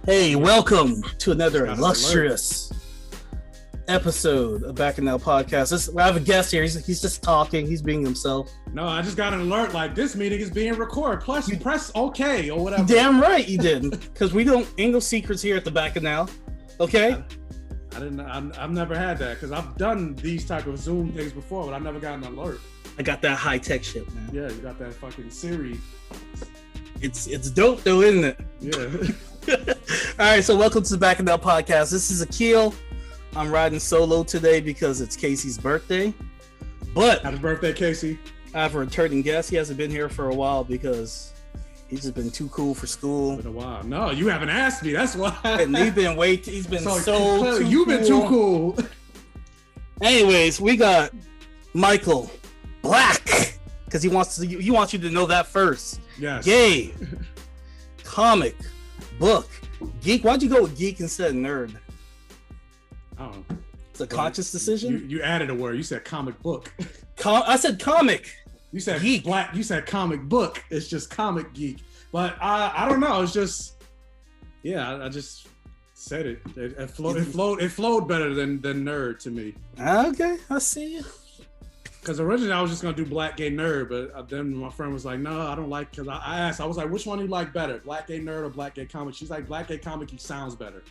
Hey, welcome to another illustrious episode of Bacchanal Podcast. I have a guest here. He's just talking. He's being himself. No, I just got an alert like this meeting is being recorded. Plus, you press OK or whatever. Damn right you didn't, because we don't ain't no secrets here at the Bacchanal. Okay. I've never had that because I've done these type of Zoom things before, but I've never gotten an alert. I got that high tech shit, man. Yeah, you got that fucking Siri. It's dope though, isn't it? Yeah. All right, so welcome to the Bacchanal Podcast. This is Akil. I'm riding solo today because it's Casey's birthday. But happy birthday, Casey. I have a returning guest. He hasn't been here for a while because he's just been too cool for school. It's been a while. No, you haven't asked me. That's why. And he's been so you've been too cool. Anyways, we got Michael Black because he wants you to know that first. Yes. Gay comic book geek. Why'd you go with geek instead of nerd? Oh, it's a conscious decision. You added a word. You said comic book. I said comic. You said geek. Black. You said comic book. It's just comic geek. But I don't know. It's just I just said it. It flowed better than nerd to me. Okay, I see you. Because originally I was just gonna do Black Gay Nerd, but then my friend was like, "No, I don't like." Because I asked, I was like, "Which one do you like better, Black Gay Nerd or Black Gay Comic?" She's like, "Black Gay Comic Geek sounds better."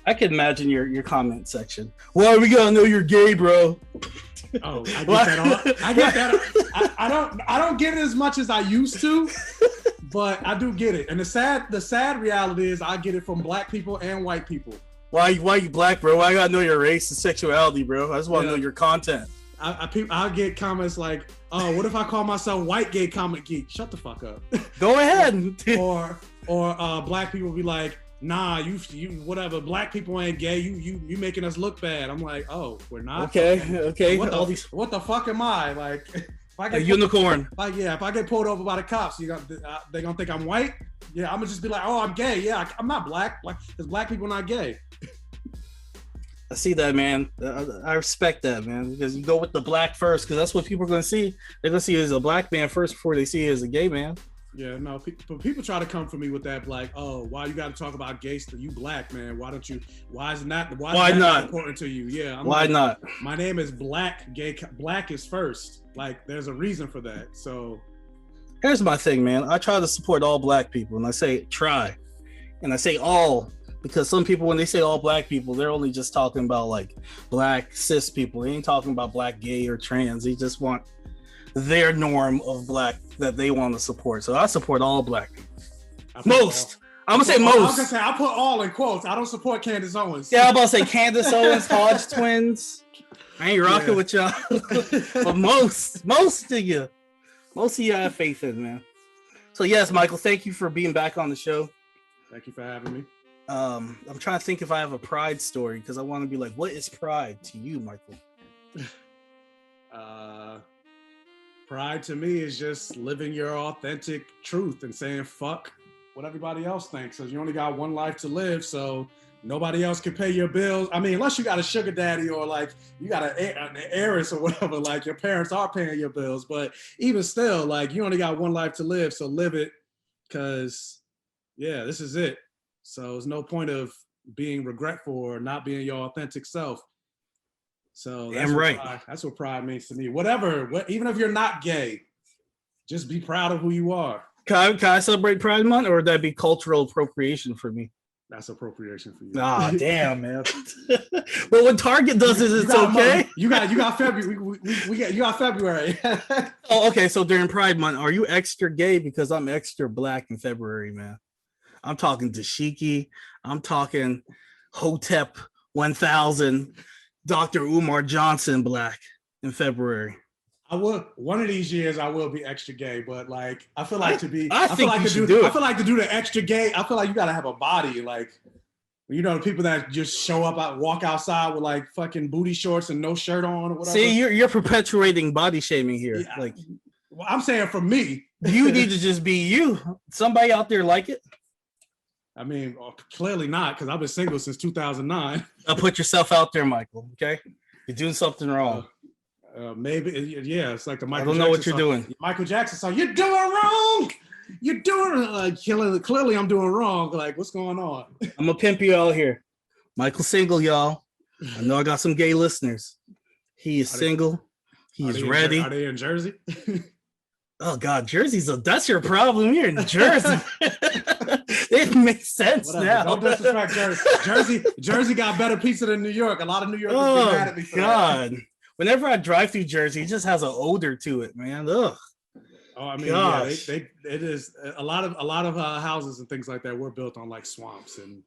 I can imagine your comment section. Well, we gotta know you're gay, bro. Oh, I get that. I get that. I don't get it as much as I used to, but I do get it. And the sad reality is I get it from Black people and white people. Why you Black, bro? I gotta know your race and sexuality, bro. I just want to know your content. I get comments like, "Oh, what if I call myself White Gay Comic Geek?" Shut the fuck up. Go ahead. or Black people be like, "Nah, you whatever. Black people ain't gay. You making us look bad." I'm like, "Oh, we're not." Okay. What the fuck am I like? If I get unicorn. If I get pulled over by the cops, they gonna think I'm white. Yeah, I'm gonna just be like, "Oh, I'm gay." Yeah, I'm not black. Like, because Black people not gay. I see that, man. I respect that, man, because you go with the black first, because that's what people are going to see. They're going to see you as a black man first before they see you as a gay man. Yeah, no, people try to come for me with that, like, "Oh, why you got to talk about gay stuff? You Black, man. Why is that important to you?" Yeah, why not? My name is Black Gay. Black is first. Like, there's a reason for that. So here's my thing, man. I try to support all Black people, and I say try, and I say all. Because some people, when they say all Black people, they're only just talking about like Black cis people. They ain't talking about Black gay or trans. They just want their norm of Black that they want to support. So I support all Black people. Most. I'm gonna say most. I was gonna say I put all in quotes. I don't support Candace Owens. Yeah, I'm about to say Candace Owens, Hodge twins. I ain't rocking with y'all. But most of you have faith in, man. So yes, Michael, thank you for being back on the show. Thank you for having me. I'm trying to think if I have a pride story, because I want to be like, what is pride to you, Michael? Pride to me is just living your authentic truth and saying fuck what everybody else thinks. So you only got one life to live, so nobody else can pay your bills. I mean, unless you got a sugar daddy or like you got an heiress or whatever, like your parents are paying your bills. But even still, like, you only got one life to live, so live it, because this is it. So there's no point of being regretful or not being your authentic self. So that's what pride means to me. Even if you're not gay, just be proud of who you are. Can I celebrate Pride Month, or would that be cultural appropriation for me? That's appropriation for you. Ah, damn, man. But when Target does it, it's okay. You got February. You got February. Oh, okay. So during Pride Month, are you extra gay? Because I'm extra Black in February, man. I'm talking Dashiki. I'm talking Hotep 1000, Dr. Umar Johnson Black in February. I will. One of these years, I will be extra gay, but like, I feel like to do the extra gay. I feel like you gotta have a body, like, you know, the people that just show up, walk outside with like fucking booty shorts and no shirt on or whatever. See, you're perpetuating body shaming here. Yeah, like, well, I'm saying for me, you need to just be you. Somebody out there like it? I mean, clearly not, because I've been single since 2009. Put yourself out there, Michael. Okay, you're doing something wrong. Maybe, yeah. It's like the Michael. I don't know what you're doing. Michael Jackson song. You're doing wrong. you're doing like killing. Clearly, I'm doing wrong. Like, what's going on? I'm gonna pimp you out here. Michael single, y'all. I know I got some gay listeners. He is single. He is ready. Are they in Jersey? Oh God, that's your problem. You're in Jersey. It makes sense. Whatever. Now. Don't disrespect Jersey. Jersey got better pizza than New York. A lot of New Yorkers get mad at me for God. That. Whenever I drive through Jersey, it just has an odor to it, man. Ugh. Oh, I mean, yeah, it is a lot of houses and things like that were built on like swamps, and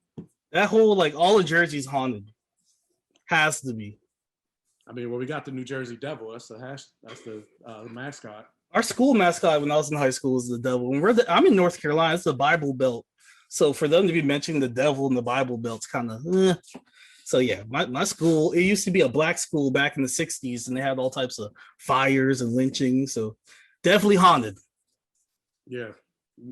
that whole like all of Jersey's haunted. Has to be. I mean, well, we got the New Jersey Devil. That's the mascot. Our school mascot when I was in high school was the devil. And I'm in North Carolina. It's the Bible Belt. So for them to be mentioning the devil in the Bible Belt's kind of So yeah, my school, it used to be a black school back in the 60s, and they had all types of fires and lynching. So definitely haunted. Yeah.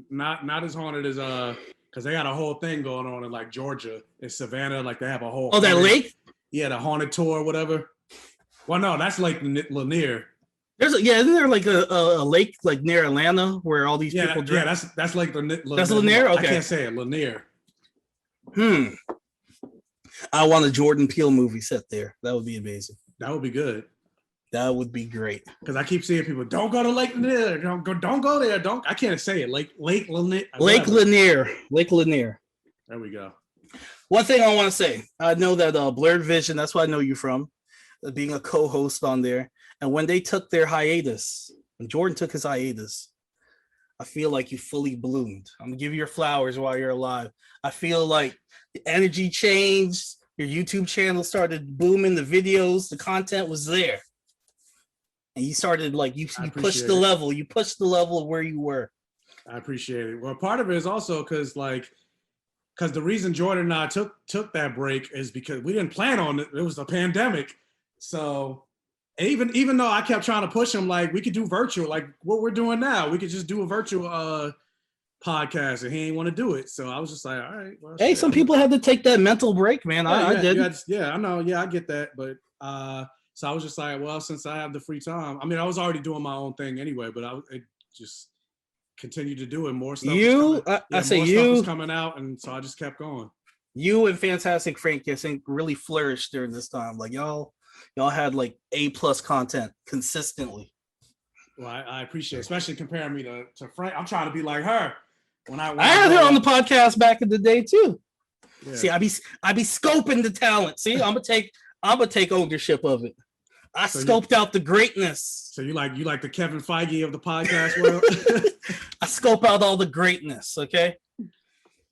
Not as haunted as because they got a whole thing going on in like Georgia in Savannah. Like they have a whole that lake? Yeah, the haunted tour or whatever. Well, no, that's Lake Lanier. Isn't there like a lake like near Atlanta where all these people drink? Yeah, that's like that's Lanier? Okay. I can't say it, Lanier. I want a Jordan Peele movie set there. That would be amazing. That would be good. That would be great. Because I keep seeing people, don't go to Lake Lanier. Don't go there. I can't say it. Lake Lanier. Lake Lanier. There we go. One thing I want to say, I know that Blerd Vision, that's where I know you from, being a co-host on there. And when they took their hiatus, when Jordan took his hiatus, I feel like you fully bloomed. I'm going to give you your flowers while you're alive. I feel like the energy changed. Your YouTube channel started booming. The videos, the content was there. And you started like, you pushed the level. You pushed the level of where you were. I appreciate it. Well, part of it is also because the reason Jordan and I took that break is because we didn't plan on it. It was a pandemic. So even though I kept trying to push him, like we could do virtual, like what we're doing now, we could just do a virtual podcast, and he ain't want to do it. So I was just like, all right. Well, hey, some people had to take that mental break, man. I did. I know. Yeah, I get that. But so I was just like, well, since I have the free time, I mean, I was already doing my own thing anyway, but it just continued to do it. More stuff. Stuff was coming out, and so I just kept going. You and Fantastic Frank, I think, really flourished during this time. Like y'all had like A+ content consistently. Well, I appreciate it, especially comparing me to Frank. I'm trying to be like her. When I had her on the podcast back in the day too. Yeah. See, I be scoping the talent. See, I'm gonna take ownership of it. I scoped out the greatness. So you like the Kevin Feige of the podcast world? I scope out all the greatness, okay?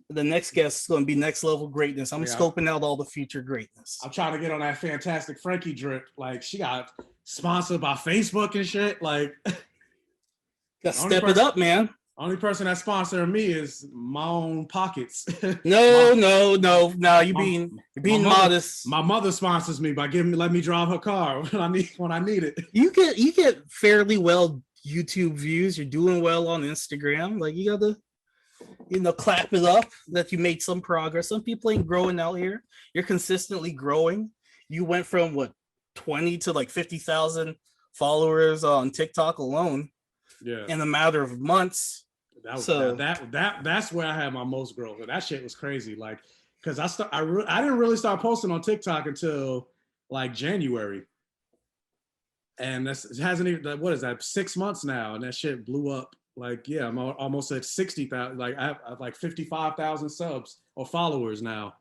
The next guest is going to be next level greatness. I'm scoping out all the future greatness. I'm trying to get on that Fantastic Frankie drip. Like, she got sponsored by Facebook and shit. Like, got to step it up, man. Only person that's sponsoring me is my own pockets. No. You're being modest. My mother sponsors me by let me drive her car when I need it. You get fairly well YouTube views. You're doing well on Instagram. Like, you gotta, clap it up that you made some progress. Some people ain't growing out here. You're consistently growing. You went from 20 to like 50,000 followers on TikTok alone. Yeah. In a matter of months. That's where I had my most growth. And that shit was crazy. Like, because I didn't really start posting on TikTok until like January. And it hasn't even, what is that, 6 months now, and that shit blew up. Like, yeah, I'm almost at 60,000. Like, I have like 55,000 subs or followers now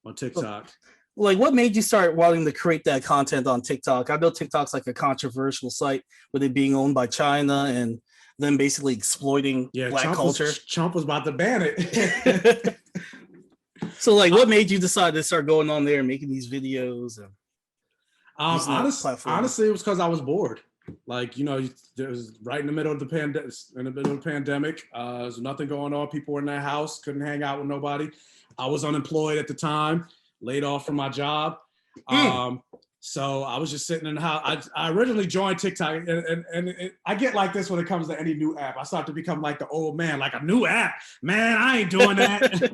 on TikTok. Like, what made you start wanting to create that content on TikTok? I know TikTok's like a controversial site with it being owned by China and them basically exploiting Black culture. Trump was about to ban it. So, like, what made you decide to start going on there and making these videos? And honestly, it was because I was bored. Like, it was right in the middle of the pandemic. There's nothing going on. People were in their house, couldn't hang out with nobody. I was unemployed at the time, laid off from my job. So I was just sitting in the house. I originally joined TikTok, and I get like this when it comes to any new app. I start to become like the old man, like a new app. Man, I ain't doing that.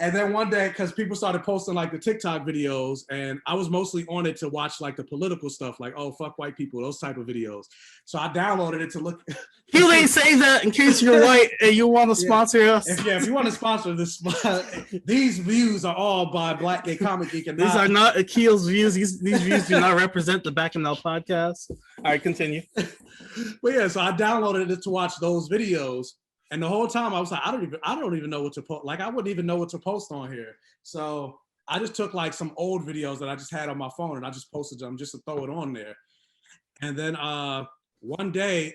And then one day, because people started posting like the TikTok videos, and I was mostly on it to watch like the political stuff, like, oh, fuck white people, those type of videos. So I downloaded it to look You ain't say that in case you're white and you want to sponsor us. If you want to sponsor this, these views are all by Black Gay Comic Geek. And these are not Akil's views. These views do not represent the Bacchanal Podcast. All right, continue. But yeah, so I downloaded it to watch those videos, and the whole time I was like, I don't even know what to post. Like, I wouldn't even know what to post on here. So I just took like some old videos that I just had on my phone, and I just posted them just to throw it on there. And then one day,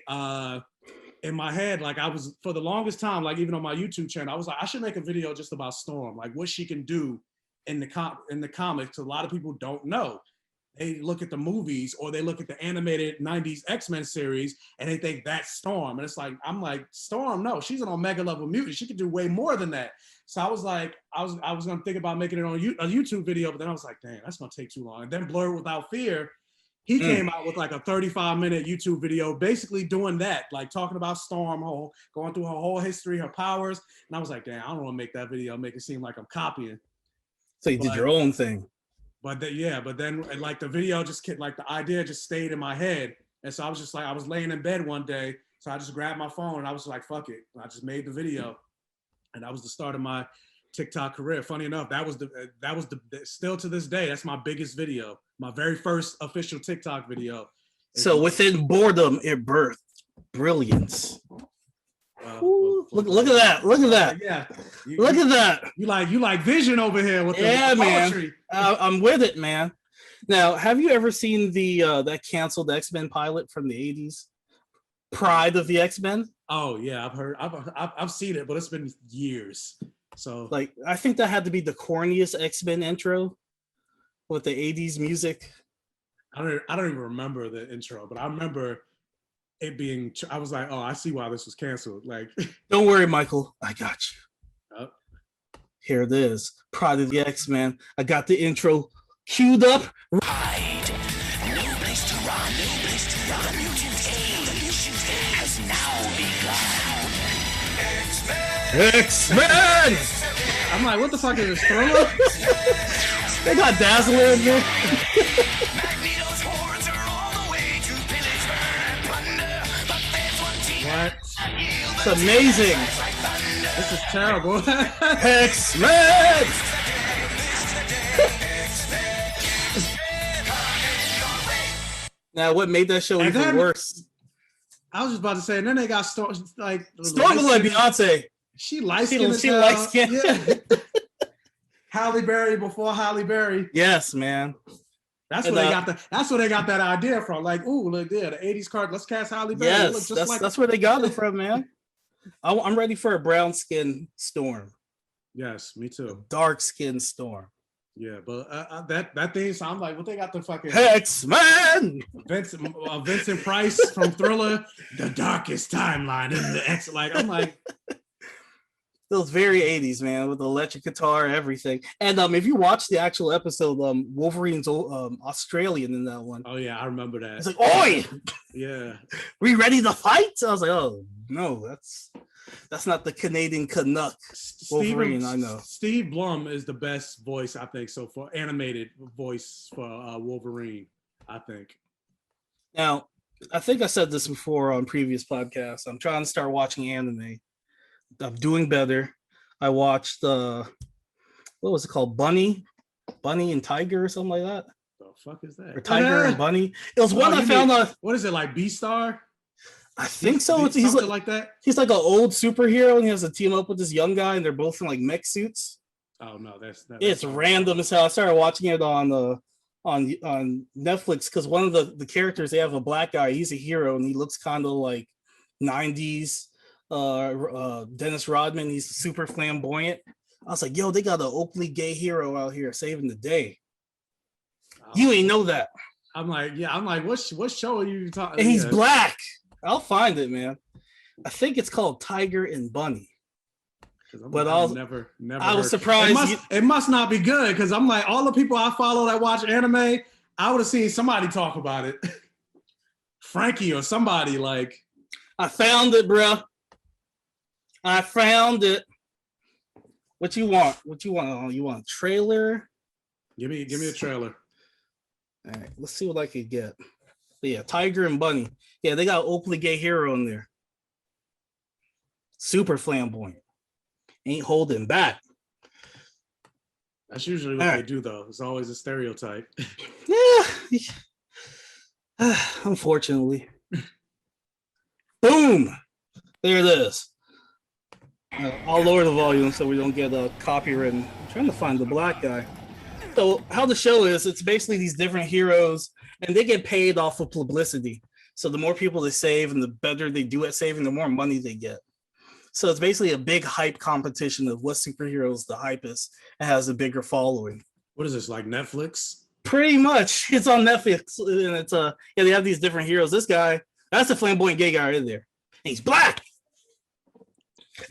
in my head, like I was, for the longest time, like even on my YouTube channel, I was like, I should make a video just about Storm, like what she can do in the comics. A lot of people don't know. They look at the movies or they look at the animated 90s X-Men series and they think that's Storm. And it's like, I'm like, Storm, no, she's an Omega level mutant. She could do way more than that. So I was like, I was gonna think about making it on a YouTube video, but then I was like, dang, that's gonna take too long. And then Blerd Without Fear, he came out with like a 35-minute YouTube video, basically doing that, like talking about Storm, going through her whole history, her powers. And I was like, damn, I don't want to make that video, make it seem like I'm copying. So you did your own thing. But then like the video like the idea just stayed in my head. And so I was just like, I was laying in bed one day. So I just grabbed my phone and I was like, fuck it. And I just made the video. And that was the start of my TikTok career. Funny enough, that was still to this day, that's my biggest video. My very first official TikTok video. So within boredom, it birthed brilliance. Look at that! Look at that! Yeah, look at that! You like vision over here with the poetry. Man. I'm with it, man. Now, have you ever seen the that canceled X-Men pilot from the '80s, Pride of the X-Men? Oh yeah, I've seen it, but it's been years. So like, I think that had to be the corniest X-Men intro with the '80s music. I don't even remember the intro, but I remember it being. I was like, oh, I see why this was canceled. Like, don't worry, Michael, I got you. Here it is, Pride of the X-Men. I got the intro queued up. Hide. No place to run. No place to run. Mutant age has now begun. X-Men. I'm like, what the fuck is this, Thriller? They got Dazzler in there. Magneto's hordes are all the way to pillage, burn, and plunder. But there's one team. What? It's amazing. This is terrible. X-Men. Now, what made that show even worse? I was just about to say, and then they got Storm was like Beyonce. She light skinned. She light skinned. Yeah. Halle Berry before Halle Berry. Yes, man. That's where they got That's where they got that idea from. Like, ooh, look there, the '80s card. Let's cast Halle Berry. Yes, that's where they got it from, man. I'm ready for a brown skin Storm. Yes, me too. Dark skin Storm. Yeah, but that thing sounds like what they got the fucking X-Men. Vincent Price from Thriller, the darkest timeline in the X. Like, I'm like, those very 80s, man, with the electric guitar, everything. And if you watch the actual episode, Wolverine's Australian in that one. Oh yeah, I remember that. It's like, oi! Yeah. We ready to fight? I was like, oh no, that's not the Canadian Canuck Wolverine. I know. Steve Blum is the best voice, I think, so far, animated voice for Wolverine, I think. Now, I think I said this before on previous podcasts. I'm trying to start watching anime. I'm doing better. I watched what was it called? Bunny and Tiger or something like that. The fuck is that? Or Tiger and Bunny. It was one I found on. What is it, like Beastar? I think so. He's like that. He's like an old superhero, and he has to team up with this young guy, and they're both in like mech suits. Oh no, it's random as hell. I started watching it on Netflix because one of the characters, they have a black guy. He's a hero, and he looks kind of like 90s Dennis Rodman. He's super flamboyant. I was like, yo, they got an openly gay hero out here saving the day. You ain't know that. I'm like, what show are you talking? And he's black. I'll find it, man. I think it's called Tiger and Bunny. But I'll never. I was surprised. It must not be good because I'm like, all the people I follow that watch anime, I would have seen somebody talk about it. Frankie or somebody like. I found it, bro. I found it. What you want? You want a trailer? Give me a trailer. All right, let's see what I could get. But yeah, Tiger and Bunny. Yeah, they got an openly gay hero in there. super flamboyant, ain't holding back. That's usually what they do, though. It's always a stereotype. Yeah. Unfortunately. Boom. There it is. I'll lower the volume so we don't get copywritten. I'm trying to find the black guy. So how the show is, it's basically these different heroes, and they get paid off of publicity. So the more people they save and the better they do at saving, the more money they get. So it's basically a big hype competition of what superheroes the hypest and has a bigger following. What is this, like Netflix? Pretty much. It's on Netflix, and it's they have these different heroes. This guy, that's a flamboyant gay guy right there. And he's black.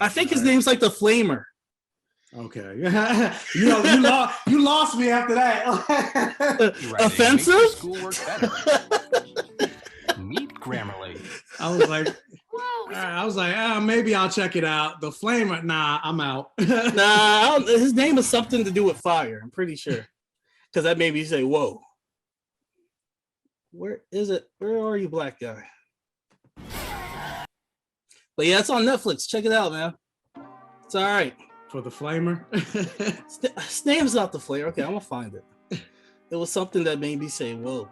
I think his name's like the Flamer. Okay. you lost me after that. Offensive? Schoolwork better. Meet Grammarly. I was like, maybe I'll check it out. The Flamer, nah, I'm out. Nah, his name is something to do with fire. I'm pretty sure, because that made me say, "Whoa." Where is it? Where are you, black guy? But yeah, it's on Netflix. Check it out, man. It's all right. For the Flamer? His name's not the Flamer. Okay, I'm gonna find it. It was something that made me say, "Whoa."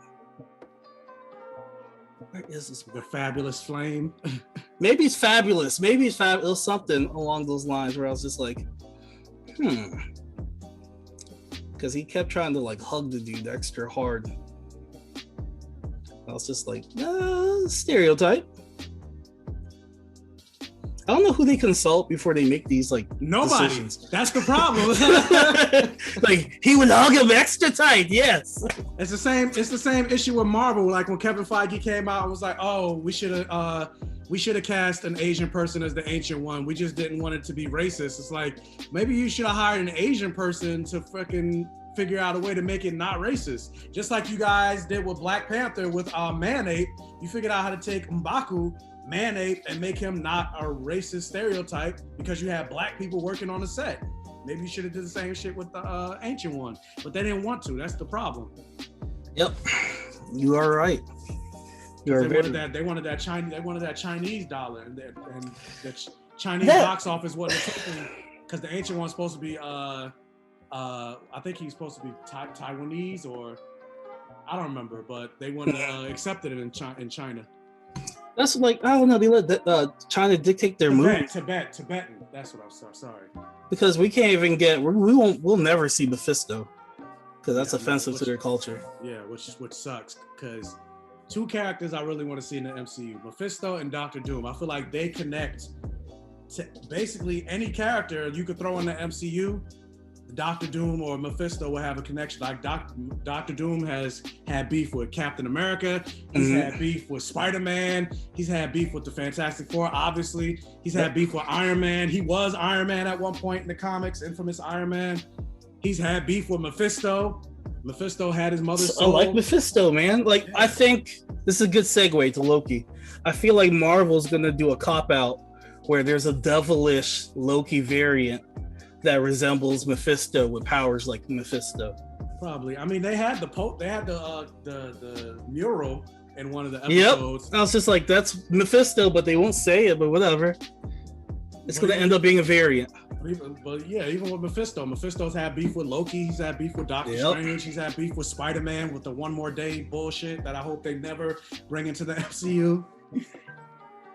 Where is this? The Fabulous Flame? Maybe it's fabulous. Maybe it's fabulous. It was something along those lines where I was just like, because he kept trying to like hug the dude extra hard. I was just like, stereotype. I don't know who they consult before they make these like nobody. Decisions. That's the problem. Like he would hug him extra tight. Yes. It's the same issue with Marvel. Like when Kevin Feige came out and was like, "Oh, we should have cast an Asian person as the Ancient One. We just didn't want it to be racist." It's like maybe you should have hired an Asian person to freaking figure out a way to make it not racist. Just like you guys did with Black Panther with Man-Ape. You figured out how to take M'Baku, Man-Ape, and make him not a racist stereotype because you had black people working on the set. Maybe you should have did the same shit with the Ancient One, but they didn't want to. That's the problem. Yep, you are right. They wanted that Chinese dollar, and the Chinese box office wasn't taking because the Ancient One's supposed to be I think he's supposed to be Taiwanese, or I don't remember, but they wouldn't accept it in China. That's like, I don't know, they let China dictate their movies. Tibetan. That's what I'm sorry. Because we can't even we'll never see Mephisto because that's offensive to their culture. Yeah, which sucks because two characters I really want to see in the MCU, Mephisto and Doctor Doom. I feel like they connect to basically any character you could throw in the MCU. Doctor Doom or Mephisto will have a connection. Like Doctor Doom has had beef with Captain America. He's had beef with Spider-Man. He's had beef with the Fantastic Four, obviously. He's had beef with Iron Man. He was Iron Man at one point in the comics, infamous Iron Man. He's had beef with Mephisto. Mephisto had his mother's soul. I like Mephisto, man. Like, I think this is a good segue to Loki. I feel like Marvel's going to do a cop-out where there's a devilish Loki variant that resembles Mephisto with powers like Mephisto. Probably. I mean, they had the mural in one of the episodes. Yep. I was just like, that's Mephisto, but they won't say it, but whatever. It's going to end up being a variant. But yeah, even with Mephisto's had beef with Loki. He's had beef with Doctor Strange. He's had beef with Spider-Man with the One More Day bullshit that I hope they never bring into the MCU.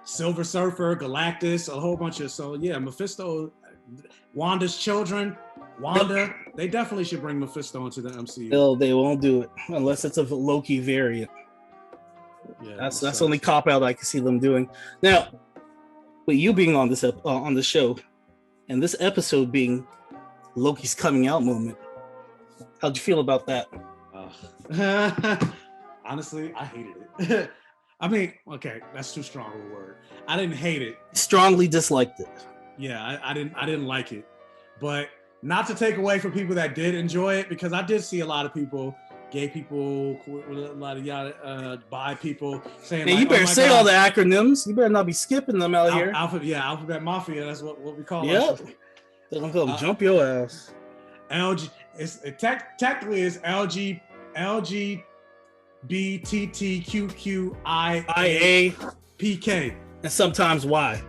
Silver Surfer, Galactus, a whole bunch of... So yeah, Mephisto... Wanda's children, they definitely should bring Mephisto into the MCU. No, they won't do it unless it's a Loki variant. Yeah, that's the only cop out I can see them doing. Now, with you being on this on the show, and this episode being Loki's coming out moment, how'd you feel about that? Honestly, I hated it. I mean, okay, that's too strong of a word. I didn't hate it. Strongly disliked it. Yeah, I didn't like it, but not to take away from people that did enjoy it, because I did see a lot of people, gay people, a lot of bi people saying, hey, like, you better say all the acronyms. You better not be skipping them out here. Alphabet Mafia. That's what we call it. Yep. They're gonna come jump your ass. Technically it's LGBTQQIA PK, and sometimes Y.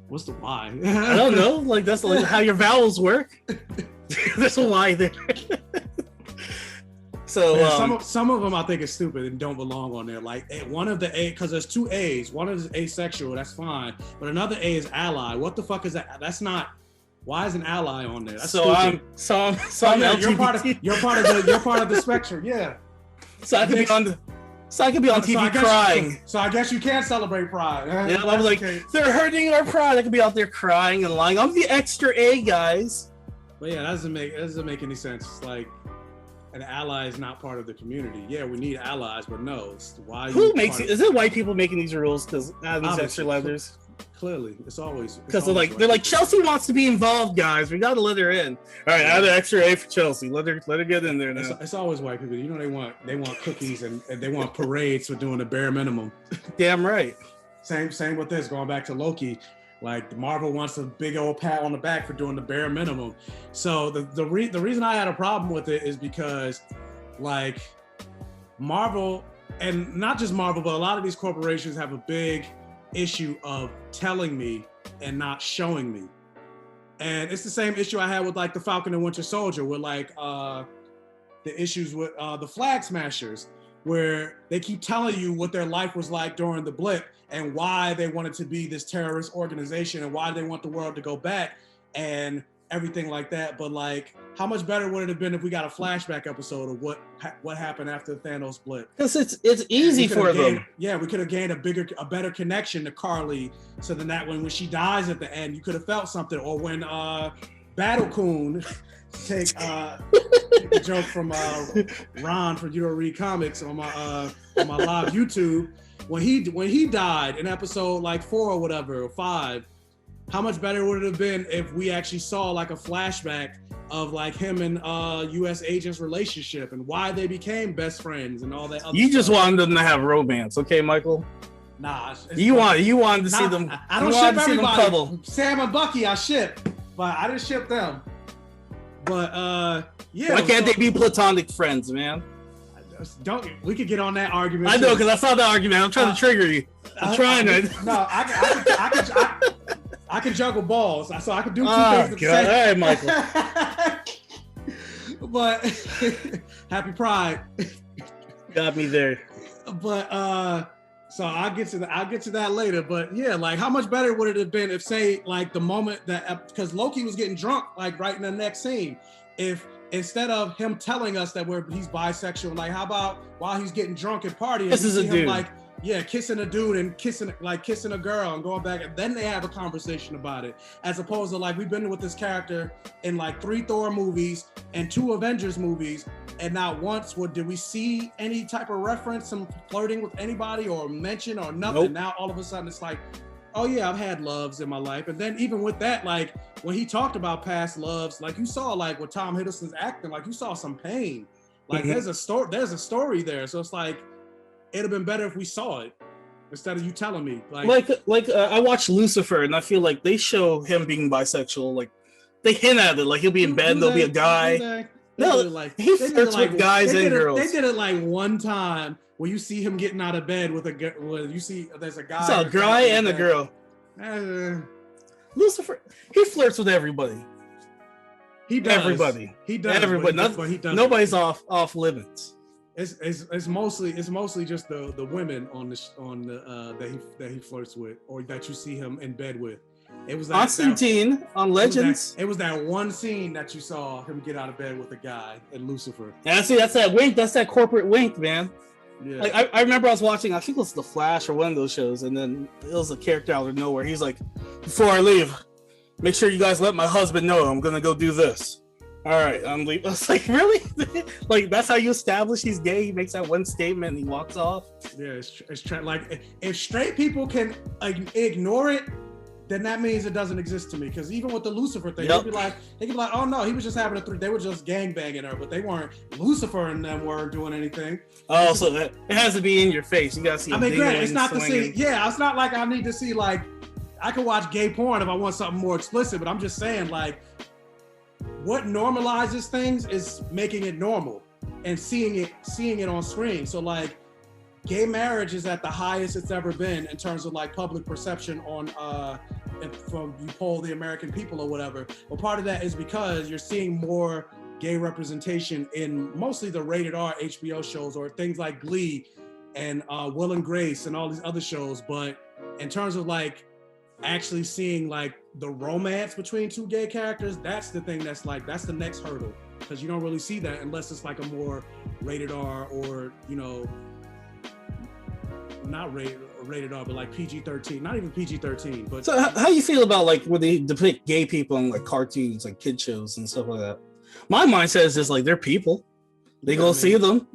What's the why? I don't know. Like that's like how your vowels work. There's a why there. So yeah, some of them I think is stupid and don't belong on there. Like one of the A, because there's two A's. One is asexual, that's fine, but another A is ally. What the fuck is that? That's not. Why is an ally on there? That's I'm yeah, you're part of the spectrum. Yeah. So I could be on TV crying. So I guess you can't celebrate Pride. Yeah, I was like, they're hurting our pride. I could be out there crying and lying. I'm the extra A, guys. But yeah, that doesn't make any sense. It's like an ally is not part of the community. Yeah, we need allies, but no. It's why who makes it? Is it white people making these rules because these extra letters? Clearly, it's always because they're like Chelsea wants to be involved, guys. We gotta let her in. All right, add an extra A for Chelsea. Let her get in there now. It's always white people. You know they want cookies and they want parades for doing the bare minimum. Damn right. Same with this. Going back to Loki, like Marvel wants a big old pat on the back for doing the bare minimum. So the reason I had a problem with it is because like Marvel, and not just Marvel, but a lot of these corporations have a big issue of telling me and not showing me. And it's the same issue I had with like the Falcon and Winter Soldier, with like the issues with the Flag Smashers, where they keep telling you what their life was like during the blip and why they wanted to be this terrorist organization and why they want the world to go back and everything like that. But like, how much better would it have been if we got a flashback episode of what happened after the Thanos blip? Because it's easy for them. Yeah, we could have gained a better connection to Carly, so then that when she dies at the end, you could have felt something. Or when Battle Coon take the joke from Ron from You Don't Read Comics on my live YouTube, when he died in episode like 4 or whatever, or 5. How much better would it have been if we actually saw like a flashback of like him and U.S. agent's relationship and why they became best friends and all that other stuff. Just wanted them to have romance, okay, Michael? Nah. You wanted to see them. I don't ship everybody. Sam and Bucky, I ship, but I didn't ship them. But yeah. Why can't they be platonic friends, man? We could get on that argument. I know, because I saw the argument. I'm trying to trigger you. I'm trying to. No, I can juggle balls, so I can do two things at the same. All right, Michael. But happy Pride. Got me there. But so I'll get to that later. But yeah, like how much better would it have been if, say, like the moment that, because Loki was getting drunk like right in the next scene, if instead of him telling us that he's bisexual, like how about while he's getting drunk and partying, this is a dude. Like, yeah, kissing a dude and kissing a girl and going back, and then they have a conversation about it, as opposed to like we've been with this character in like 3 Thor movies and 2 Avengers movies, and not once did we see any type of reference, some flirting with anybody or mention or nothing. Nope. Now all of a sudden it's like, oh yeah, I've had loves in my life. And then even with that, like when he talked about past loves, like you saw like with Tom Hiddleston's acting, like you saw some pain. Like there's a story there. So it's like, it'd have been better if we saw it instead of you telling me. Like I watched Lucifer, and I feel like they show him being bisexual. Like they hint at it, like he'll be in bed, there'll be a guy. He flirts with guys and girls. They did it like one time where you see him getting out of bed with you see there's a guy. It's a guy and a girl. Lucifer, he flirts with everybody. He does. Everybody. He does. Everybody. But he does. Nobody's off limits. It's mostly just the women on the that he flirts with, or that you see him in bed with. It was like Constantine on Legends. It was that one scene that you saw him get out of bed with a guy in Lucifer. Yeah, see, that's that wink. That's that corporate wink, man. Yeah. Like I remember I was watching, I think it was The Flash or one of those shows, and then it was a character out of nowhere. He's like, before I leave, make sure you guys let my husband know I'm gonna go do this. All right, I'm leaving. I was like, really? Like that's how you establish he's gay? He makes that one statement and he walks off. Yeah, it's like if straight people can ignore it, then that means it doesn't exist to me. Because even with the Lucifer thing, they could be like, oh no, he was just having they were just gangbanging her, but they weren't. Lucifer and them weren't doing anything. Oh, so that it has to be in your face. You gotta see. I mean, granted, it's not to see. Yeah, it's not like I need to see like. I can watch gay porn if I want something more explicit, but I'm just saying like. What normalizes things is making it normal and seeing it on screen. So like gay marriage is at the highest it's ever been in terms of like public perception on from you poll the American people or whatever. But part of that is because you're seeing more gay representation in mostly the rated R HBO shows or things like Glee and Will and Grace and all these other shows. But in terms of like actually seeing like the romance between two gay characters, that's the thing that's the next hurdle, because you don't really see that unless it's like a more rated R or, you know, not rated R, but like PG-13, not even PG-13. But so how you feel about like when they depict gay people in like cartoons, like kid shows and stuff like that? My mindset is just like, they're people. They go see them.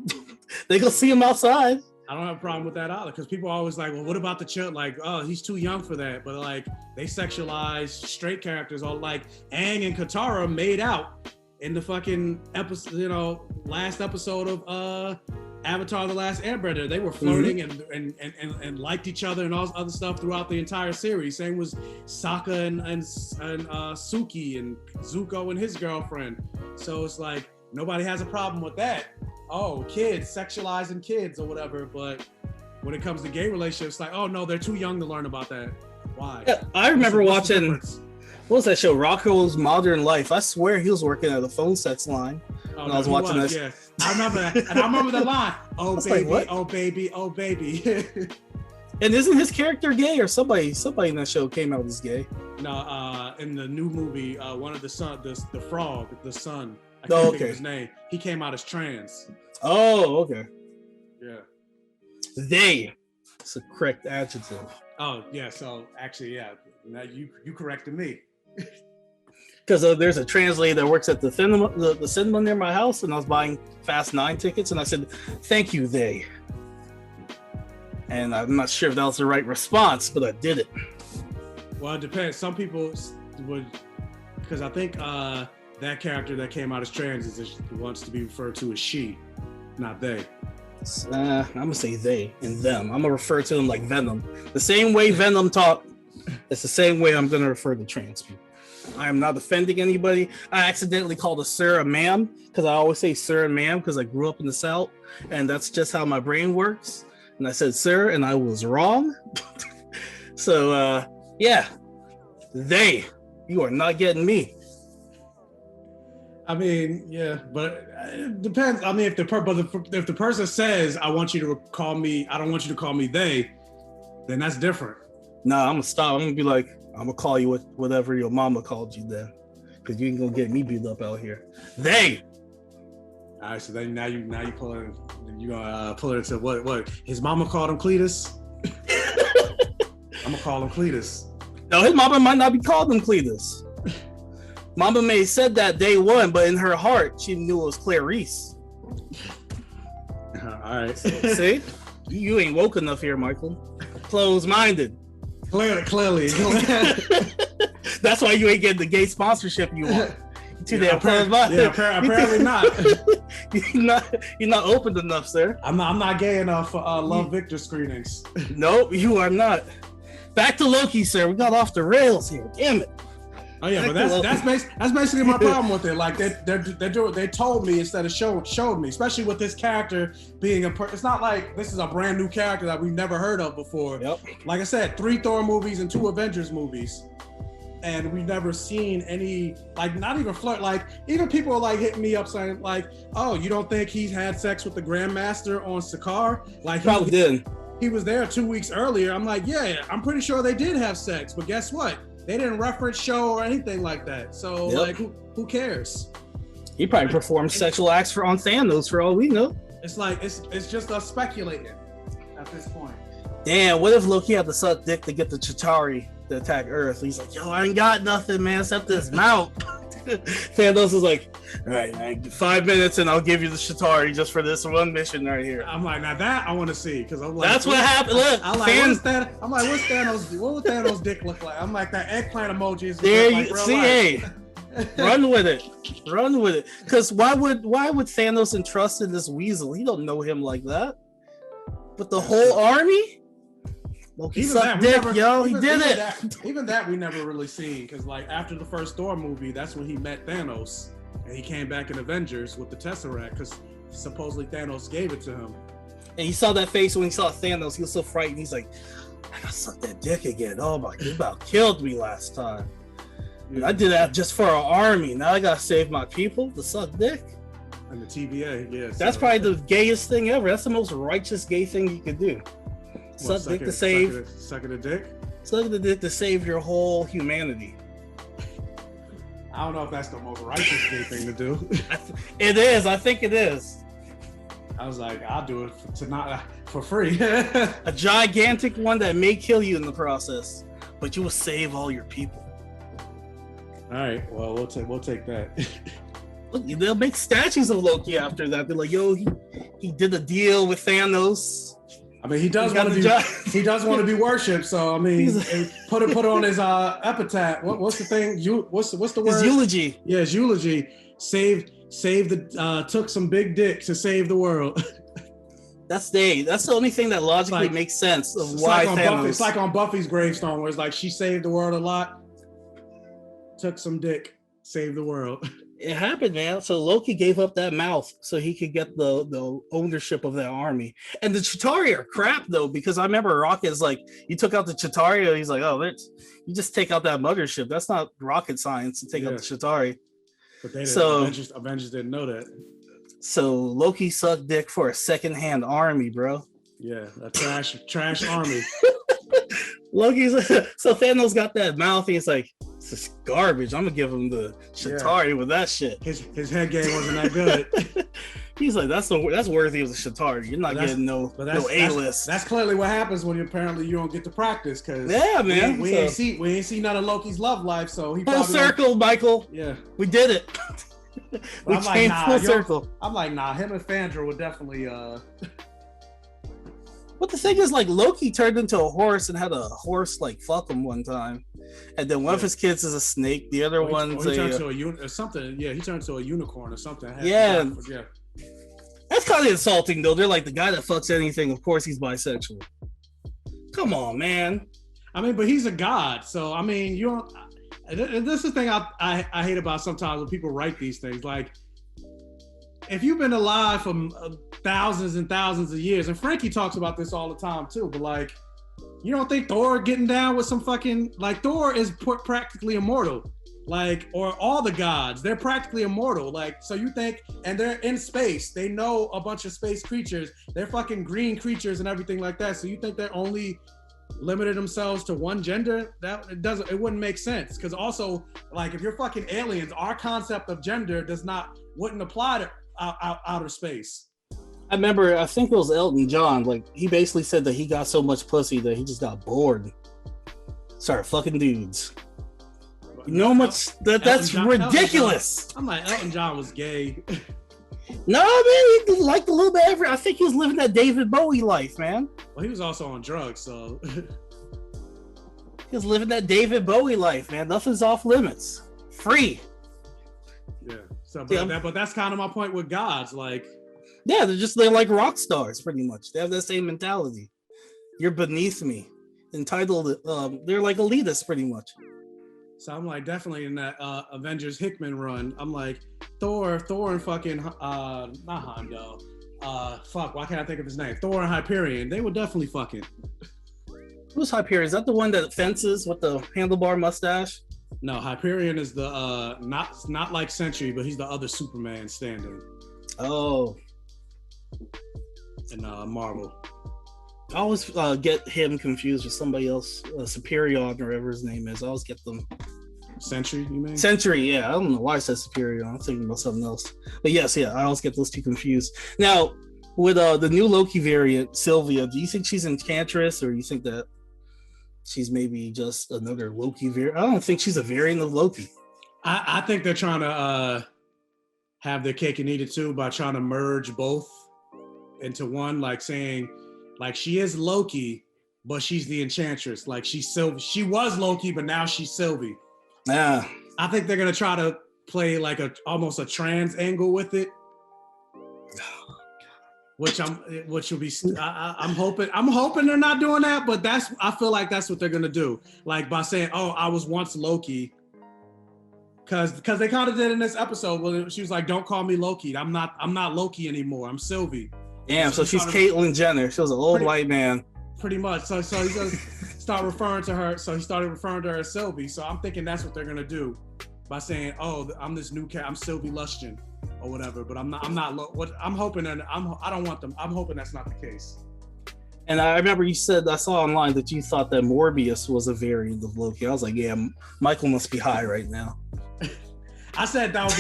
They go see them outside. I don't have a problem with that either, because people are always like, well, what about the child? Like, oh, he's too young for that. But like, they sexualize straight characters, or like Aang and Katara made out in the fucking episode, you know, last episode of Avatar: The Last Airbender. They were flirting and liked each other and all this other stuff throughout the entire series. Same was Sokka and Suki and Zuko and his girlfriend. So it's like, nobody has a problem with that. Oh, kids, sexualizing kids or whatever. But when it comes to gay relationships, like, oh no, they're too young to learn about that. Why? Yeah, I remember watching, what was that show? Rocko's Modern Life. I swear he was working at a phone sex line when I was watching this. Yeah. I remember that. And I remember the line, oh baby, like, oh baby, oh baby. And isn't his character gay, or somebody in that show came out as gay? No, in the new movie, one of the son, the frog, the son, I Oh, can't think okay. of his name. He came out as trans. Oh, okay. Yeah. They. It's a correct adjective. Oh, yeah. So actually, yeah. Now you corrected me. Because there's a translator that works at the cinema near my house, and I was buying Fast 9 tickets, and I said, "Thank you, they." And I'm not sure if that was the right response, but I did it. Well, it depends. Some people would, because I think that character that came out as trans wants to be referred to as she, not they. I'm gonna say they and them. I'm gonna refer to them like Venom. The same way Venom talk, it's the same way I'm gonna refer to trans people. I am not offending anybody. I accidentally called a sir a ma'am, because I always say sir and ma'am because I grew up in the South, and that's just how my brain works. And I said sir, and I was wrong. So yeah, they. You are not getting me. I mean, yeah, but it depends. I mean, if the person says, "I want you to call me," I don't want you to call me they, then that's different. Nah, I'm gonna stop. I'm gonna be like, I'm gonna call you with whatever your mama called you then, because you ain't gonna get me beat up out here. They. All right, so then now you pull it. You gonna pull it to what? His mama called him Cletus. I'm gonna call him Cletus. No, his mama might not be called him Cletus. Mama may have said that day one, but in her heart, she knew it was Clarice. All right. See? You ain't woke enough here, Michael. Closed-minded. Clearly. That's why you ain't getting the gay sponsorship you want. Too damn closed-minded. Yeah, apparently not. You're not open enough, sir. I'm not gay enough for Love Victor screenings. Nope, you are not. Back to Loki, sir. We got off the rails here. Damn it. Oh yeah, but that's basically my problem with it. Like they told me instead of showed me, especially with this character being it's not like this is a brand new character that we've never heard of before. Yep. Like I said, 3 Thor movies and 2 Avengers movies, and we've never seen any, like, not even flirt. Like, even people are like hitting me up saying like, oh, you don't think he's had sex with the Grandmaster on Sakaar? Like, Probably did. He was there 2 weeks earlier. I'm like, yeah, I'm pretty sure they did have sex, but guess what? They didn't reference show or anything like that. So like, who cares? He probably performed sexual acts on Thanos for all we know. It's like it's just us speculating at this point. Damn, what if Loki had to suck dick to get the Chitauri to attack Earth? He's like, yo, I ain't got nothing, man, except this mount. Thanos is like, all right, 5 minutes and I'll give you the Chitauri just for this one mission right here. I'm like, now that I want to see, because I'm like, that's what happened. Look, I'm like, what's Thanos? What would Thanos' dick look like? I'm like, that eggplant emojis. There like you real see, life. hey, run with it. Because why would Thanos entrust in this weasel? He don't know him like that. But the whole army. Loki sucked dick, yo. He did it. Even that we never really seen, because like after the first Thor movie, that's when he met Thanos, and he came back in Avengers with the Tesseract, because supposedly Thanos gave it to him. And he saw that face when he saw Thanos. He was so frightened. He's like, I gotta suck that dick again. Oh my, you about killed me last time. I did that just for our army. Now I gotta save my people to suck dick. And the TVA, yeah. That's probably the gayest thing ever. That's the most righteous gay thing you could do. Suck dick to save. Sucking the dick? Suck the dick to save your whole humanity. I don't know if that's the most righteous gay thing to do. It is. I think it is. I was like, I'll do it for free. A gigantic one that may kill you in the process, but you will save all your people. All right. Well, we'll take that. Look, they'll make statues of Loki after that. They're like, yo, he did a deal with Thanos. I mean, he does want to be worshipped. So I mean, put it on his epitaph. What's the thing? What's the word? His eulogy. Yeah, his eulogy. Took some big dick to save the world. That's the only thing that logically makes sense of why Thanos. It's like on Buffy's gravestone, where it's like she saved the world a lot, took some dick, saved the world. It happened, man. So Loki gave up that mouth so he could get the ownership of that army. And the Chitauri are crap though, because I remember Rocket's like, you took out the Chitauri, he's like, oh, you just take out that mothership. That's not rocket science to take out the Chitauri. But Avengers didn't know that. So Loki sucked dick for a secondhand army, bro. Yeah, a trash army. So Thanos got that mouth. He's like, this is garbage. I'm gonna give him the Chitauri with that shit. His head game wasn't that good. He's like, that's worthy of the Chitauri. You're not getting no A-list. That's clearly what happens when you don't get to practice. Cause man, we ain't see none of Loki's love life. So he full circle, Michael. Yeah, we did it. We came full circle. I'm like, nah. Him and Fandra would definitely. But the thing is, like, Loki turned into a horse and had a horse like fuck him one time, and then one of his kids is a snake. The other one's he turned to something. Yeah, he turned to a unicorn or something. Yeah. That's kind of insulting though. They're like, the guy that fucks anything, of course he's bisexual. Come on, man. I mean, but he's a god, so I mean, you don't. This is the thing I hate about sometimes when people write these things. Like, if you've been alive for thousands and thousands of years, and Frankie talks about this all the time too, but like, you don't think Thor getting down with some fucking, like, Thor is practically immortal, like, or all the gods, they're practically immortal, like, so you think, and they're in space, they know a bunch of space creatures, they're fucking green creatures and everything like that, so you think they're only limited themselves to one gender? It wouldn't make sense, because also, like, if you're fucking aliens, our concept of gender wouldn't apply to outer space. I remember, I think it was Elton John, like, he basically said that he got so much pussy that he just got bored, started fucking dudes. You know how much that's ridiculous. I'm like, Elton John was gay. No, man, he liked a little bit I think he was living that David Bowie life, man. Well, he was also on drugs, so he was living that David Bowie life, man. Nothing's off limits. Free. Yeah. So, but that's kind of my point with gods, like. Yeah, they're like rock stars, pretty much. They have that same mentality. You're beneath me. Entitled, they're like elitists, pretty much. So I'm like, definitely in that Avengers Hickman run, I'm like, Thor and fucking, not Heimdall. Why can't I think of his name? Thor and Hyperion, they were definitely fucking. Who's Hyperion? Is that the one that fences with the handlebar mustache? No, Hyperion is the, not like Sentry, but he's the other Superman standing. Oh. In Marvel. I always get him confused with somebody else, Superion or whatever his name is. I always get them. Sentry, you mean? Sentry, yeah. I don't know why I said Superion. I'm thinking about something else. But yes, yeah, I always get those two confused. Now, with the new Loki variant, Sylvia, do you think she's Enchantress, or you think that she's maybe just another Loki variant? I don't think she's a variant of Loki. I think they're trying to have their cake and eat it too by trying to merge both into one, like saying, like, she is Loki, but she's the Enchantress. Like, she's Sylvie. She was Loki, but now she's Sylvie. Yeah. I think they're gonna try to play like almost a trans angle with it. Which will be. I'm hoping they're not doing that, but I feel like that's what they're gonna do. Like, by saying, "Oh, I was once Loki," because they kind of did in this episode where she was like, "Don't call me Loki. I'm not Loki anymore. I'm Sylvie." Damn, so she's Caitlyn Jenner. She was an old white man. Pretty much. So he's gonna start referring to her. So he started referring to her as Sylvie. So I'm thinking that's what they're gonna do by saying, "Oh, I'm this new cat. I'm Sylvie Lustian or whatever." But I'm not. What I'm hoping, and I don't want them. I'm hoping that's not the case. And I remember you said, I saw online that you thought that Morbius was a variant of Loki. I was like, yeah, Michael must be high right now. I said that would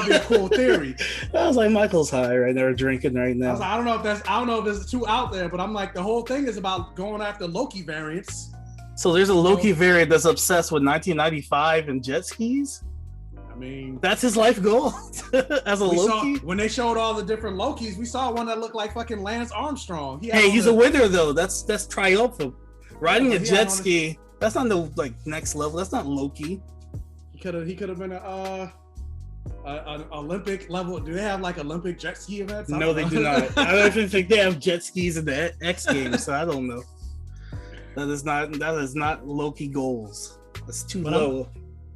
be a cool theory. I was like, Michael's high right now, drinking right now. I was like, I don't know if there's two out there, but I'm like, the whole thing is about going after Loki variants. So there's a Loki variant that's obsessed with 1995 and jet skis? I mean, that's his life goal as a Loki? When they showed all the different Lokis, we saw one that looked like fucking Lance Armstrong. He's a winner though. That's triumphant. Riding a jet ski, that's not the next level. That's not Loki. He could have been an Olympic level. Do they have like Olympic jet ski events? No, they do not. I don't even think they have jet skis in the X Games, so I don't know. That is not Loki goals. That's too low.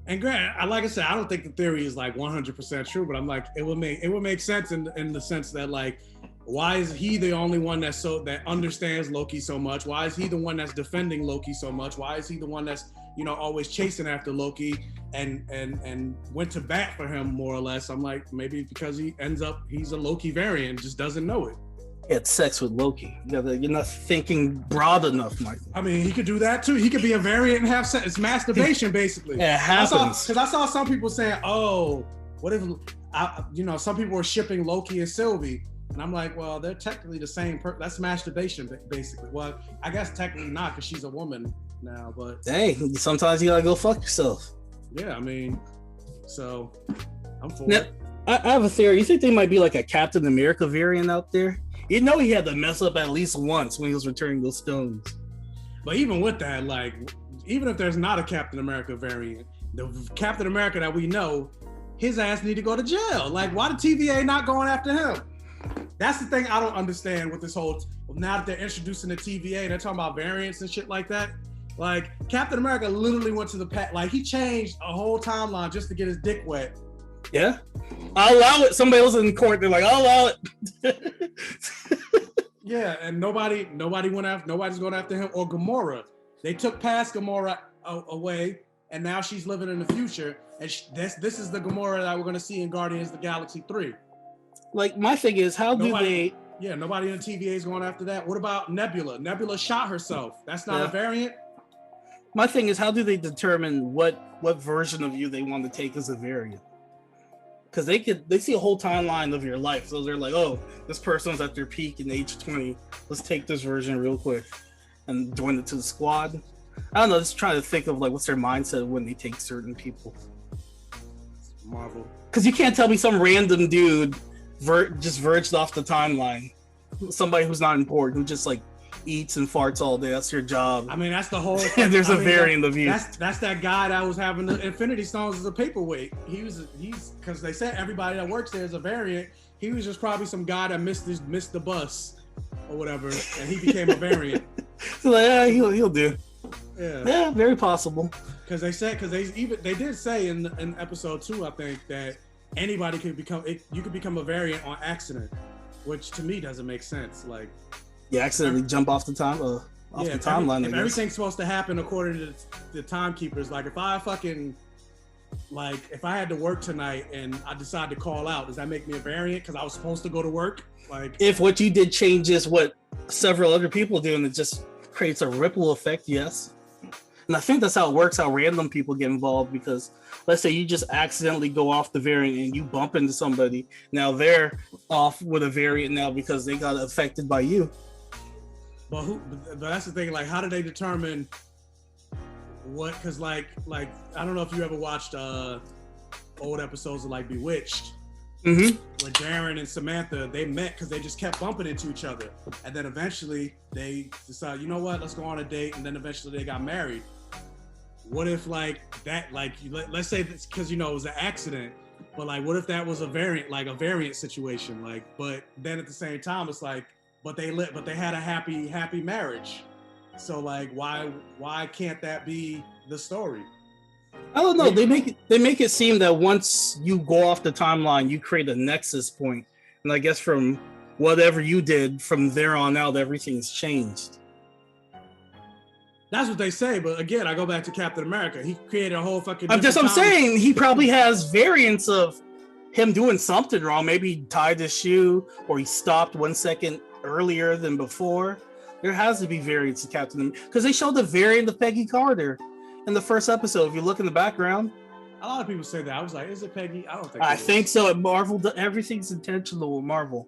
And Grant, like I said, I don't think the theory is like 100% true, but I'm like, it would make sense in the sense that like, why is he the only one that understands Loki so much? Why is he the one that's defending Loki so much? Why is he the one that's always chasing after Loki and went to bat for him more or less? I'm like, maybe because he's a Loki variant, just doesn't know it. He had sex with Loki. You're not thinking broad enough, Michael. I mean, he could do that too. He could be a variant and have sex. It's masturbation, basically. Yeah, it happens. Because I saw some people saying, "Oh, what if?" Some people were shipping Loki and Sylvie, and I'm like, well, they're technically the same person. That's masturbation, basically. Well, I guess technically not, because she's a woman now. But hey, sometimes you gotta go fuck yourself. Yeah, I mean, so I'm for now, it. I have a theory. You think they might be like a Captain America variant out there? He had to mess up at least once when he was returning those stones. But even with that, like, even if there's not a Captain America variant, the Captain America that we know, his ass need to go to jail. Like, why the TVA not going after him? That's the thing I don't understand with this whole. Now that they're introducing the TVA, they're talking about variants and shit like that. Like, Captain America literally went to the past. Like, he changed a whole timeline just to get his dick wet. Yeah, I'll allow it. Somebody else in court, they're like, I'll allow it. Yeah, and nobody's going after him or Gamora. They took past Gamora away, and now she's living in the future. And this is the Gamora that we're going to see in Guardians of the Galaxy 3. Like, my thing is, nobody in the TVA is going after that. What about Nebula? Nebula shot herself. That's not a variant. My thing is, how do they determine what version of you they want to take as a variant? Because they see a whole timeline of your life. So they're like, oh, this person's at their peak in age 20. Let's take this version real quick and join it to the squad. I don't know, just trying to think of like what's their mindset when they take certain people. Marvel. Because you can't tell me some random dude just verged off the timeline. Somebody who's not important, who just like eats and farts all day. That's your job. I mean, that's the whole. There's a variant of you. That's that guy that was having the Infinity Stones as a paperweight. He's because they said everybody that works there is a variant. He was just probably some guy that missed the bus or whatever, and he became a variant. So like, yeah, he'll do. Yeah, very possible. Because they did say in episode 2, I think, that anybody could become. You could become a variant on accident, which to me doesn't make sense. Like. You accidentally jump off the timeline. If everything's supposed to happen according to the timekeepers, like if I had to work tonight and I decide to call out, does that make me a variant because I was supposed to go to work? Like, if what you did changes what several other people do and it just creates a ripple effect, yes. And I think that's how it works, how random people get involved, because let's say you just accidentally go off the variant and you bump into somebody. Now they're off with a variant now because they got affected by you. But that's the thing. Like, how do they determine what? Because like I don't know if you ever watched old episodes of like Bewitched, where Darren and Samantha, they met because they just kept bumping into each other, and then eventually they decided, you know what, let's go on a date, and then eventually they got married. What if like that? Like, let's say that's because it was an accident, but like, what if that was a variant situation? Like, but then at the same time, it's like. But they had a happy marriage. So like, why can't that be the story? I don't know. They make it seem that once you go off the timeline, you create a nexus point, and I guess from whatever you did from there on out, everything's changed. That's what they say, but again, I go back to Captain America. He created a whole fucking. I'm saying he probably has variants of him doing something wrong. Maybe he tied his shoe, or he stopped 1 second earlier than before. There has to be variants of Captain America because they showed the variant of Peggy Carter in the first episode. If you look in the background, a lot of people say that. I was like, is it Peggy? I don't think. I think so. At Marvel, everything's intentional with Marvel.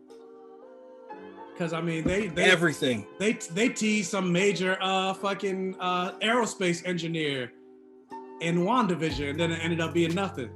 Because I mean, they everything they teased some major fucking aerospace engineer in WandaVision, and then it ended up being nothing.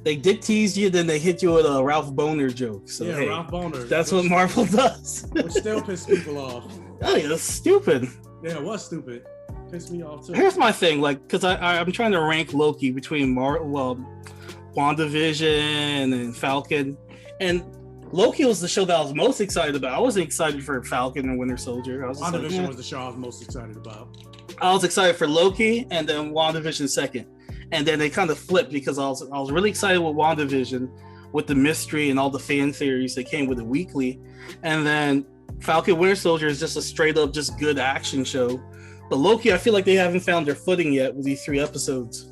They did tease you, then they hit you with a Ralph Boner joke. So yeah, hey, Ralph Boner. That's what Marvel does. Which still pissed people off. Oh, yeah, that's stupid. Yeah, it was stupid. Pissed me off too. Here's my thing, like, because I'm trying to rank Loki between WandaVision and Falcon, and Loki was the show that I was most excited about. I wasn't excited for Falcon and Winter Soldier. WandaVision was the show I was most excited about. I was excited for Loki and then WandaVision second. And then they kind of flipped because I was really excited with WandaVision with the mystery and all the fan theories that came with it weekly. And then Falcon Winter Soldier is just a straight up just good action show. But Loki, I feel like they haven't found their footing yet with these 3 episodes.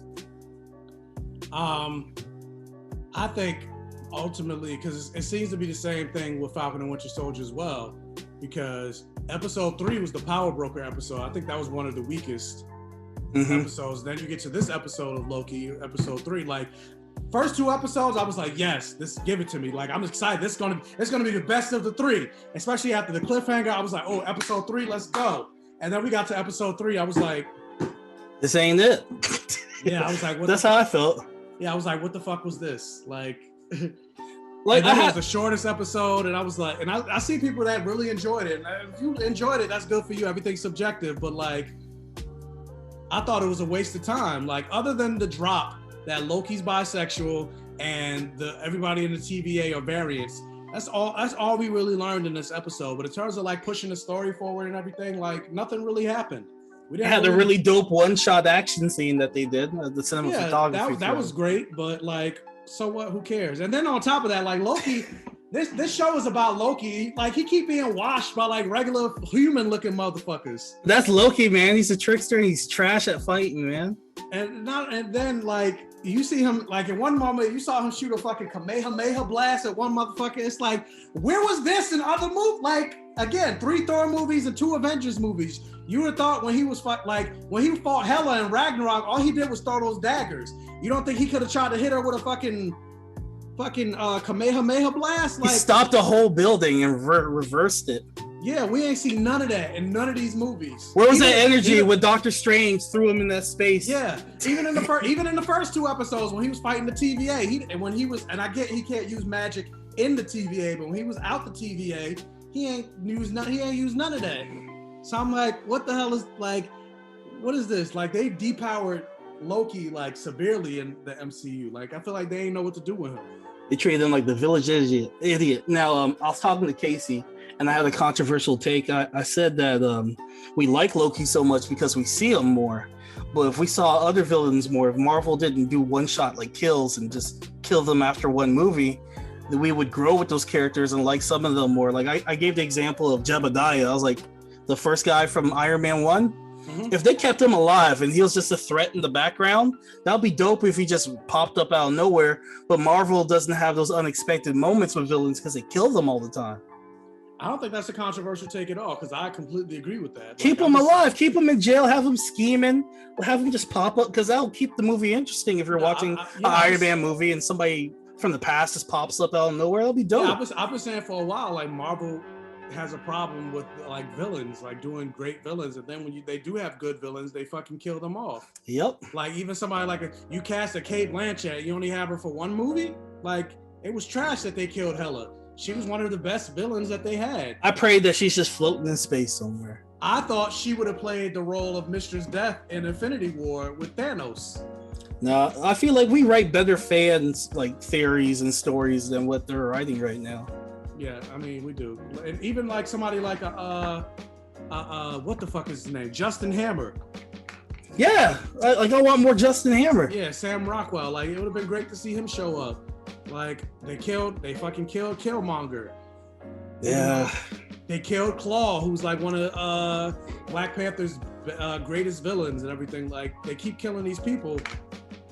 I think ultimately, because it seems to be the same thing with Falcon and Winter Soldier as well, because episode 3 was the power broker episode. I think that was one of the weakest episodes. Then you get to this episode of Loki, episode 3. Like, first 2 episodes, I was like, yes, give it to me. Like, I'm excited. It's gonna be the best of the 3. Especially after the cliffhanger, I was like, oh, episode 3, let's go. And then we got to episode 3, I was like, this ain't it. Yeah, I was like, that's how I felt. Yeah, I was like, what the fuck was this? Like it was the shortest episode, and I was like, and I see people that really enjoyed it. And if you enjoyed it, that's good for you. Everything's subjective, but like, I thought it was a waste of time. Like, other than the drop that Loki's bisexual and everybody in the TVA are variants, that's all we really learned in this episode. But in terms of like pushing the story forward and everything, like nothing really happened. We had a really dope one-shot action scene that they did. The cinematography. That was great, but like, so what? Who cares? And then on top of that, like Loki, this show is about Loki. Like, he keep being washed by like regular human-looking motherfuckers. That's Loki, man. He's a trickster and he's trash at fighting, man. And then like you see him, like in one moment you saw him shoot a fucking Kamehameha blast at one motherfucker. It's like, where was this in other movies? Like, again, 3 Thor movies and 2 Avengers movies. You would have thought when he fought Hela in Ragnarok, all he did was throw those daggers. You don't think he could have tried to hit her with a fucking Kamehameha blast? Like, he stopped the whole building and reversed it. Yeah, we ain't seen none of that in none of these movies. Where was that energy when Doctor Strange threw him in that space? Yeah, even in the first 2 episodes when he was fighting the TVA, and I get he can't use magic in the TVA, but when he was out the TVA, he ain't used none of that. So I'm like, what the hell is, like, what is this? Like, they depowered Loki like severely in the MCU. Like, I feel like they ain't know what to do with him. They treated him like the village idiot. Now, I was talking to Casey, and I had a controversial take. I said that we like Loki so much because we see him more. But if we saw other villains more, if Marvel didn't do one-shot like kills and just kill them after one movie, then we would grow with those characters and like some of them more. Like, I gave the example of Jebediah. I was like, the first guy from Iron Man 1, if they kept him alive and he was just a threat in the background, that would be dope if he just popped up out of nowhere. But Marvel doesn't have those unexpected moments with villains because they kill them all the time. I don't think that's a controversial take at all, because I completely agree with that. Keep him alive, keep him in jail, have him scheming, have him just pop up, because that'll keep the movie interesting. If you're watching an Iron Man movie and somebody from the past just pops up out of nowhere, that'll be dope. Yeah, I've been saying for a while, like, Marvel has a problem with like villains, like doing great villains, and then when they do have good villains, they fucking kill them off. Yep. Like, even somebody like you cast a Kate Blanchett, you only have her for 1 movie. Like, it was trash that they killed Hela. She was one of the best villains that they had. I prayed that she's just floating in space somewhere. I thought she would have played the role of Mistress Death in Infinity War with Thanos. No, I feel like we write better fans like theories and stories than what they're writing right now. Yeah, I mean, we do. And even like somebody like what the fuck is his name? Justin Hammer. Yeah, I want more Justin Hammer. Yeah, Sam Rockwell. Like, it would have been great to see him show up. Like, they fucking killed Killmonger. Yeah. They killed Claw, who's like one of Black Panther's greatest villains and everything. Like they keep killing these people,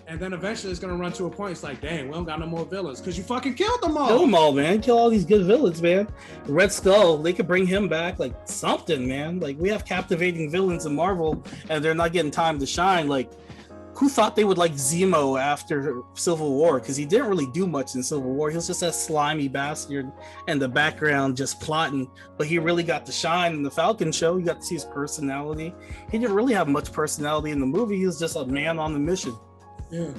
and then eventually it's gonna run to a point. It's like, dang, we don't got no more villains because you fucking killed them all. Kill them all, man. Kill all these good villains, man. Red Skull, they could bring him back, like something, man. Like we have captivating villains in Marvel, and they're not getting time to shine. Like, who thought they would like Zemo after Civil War? Because he didn't really do much in Civil War. He was just that slimy bastard in the background just plotting. But he really got to shine in the Falcon show. You got to see his personality. He didn't really have much personality in the movie. He was just a man on a mission. Yeah.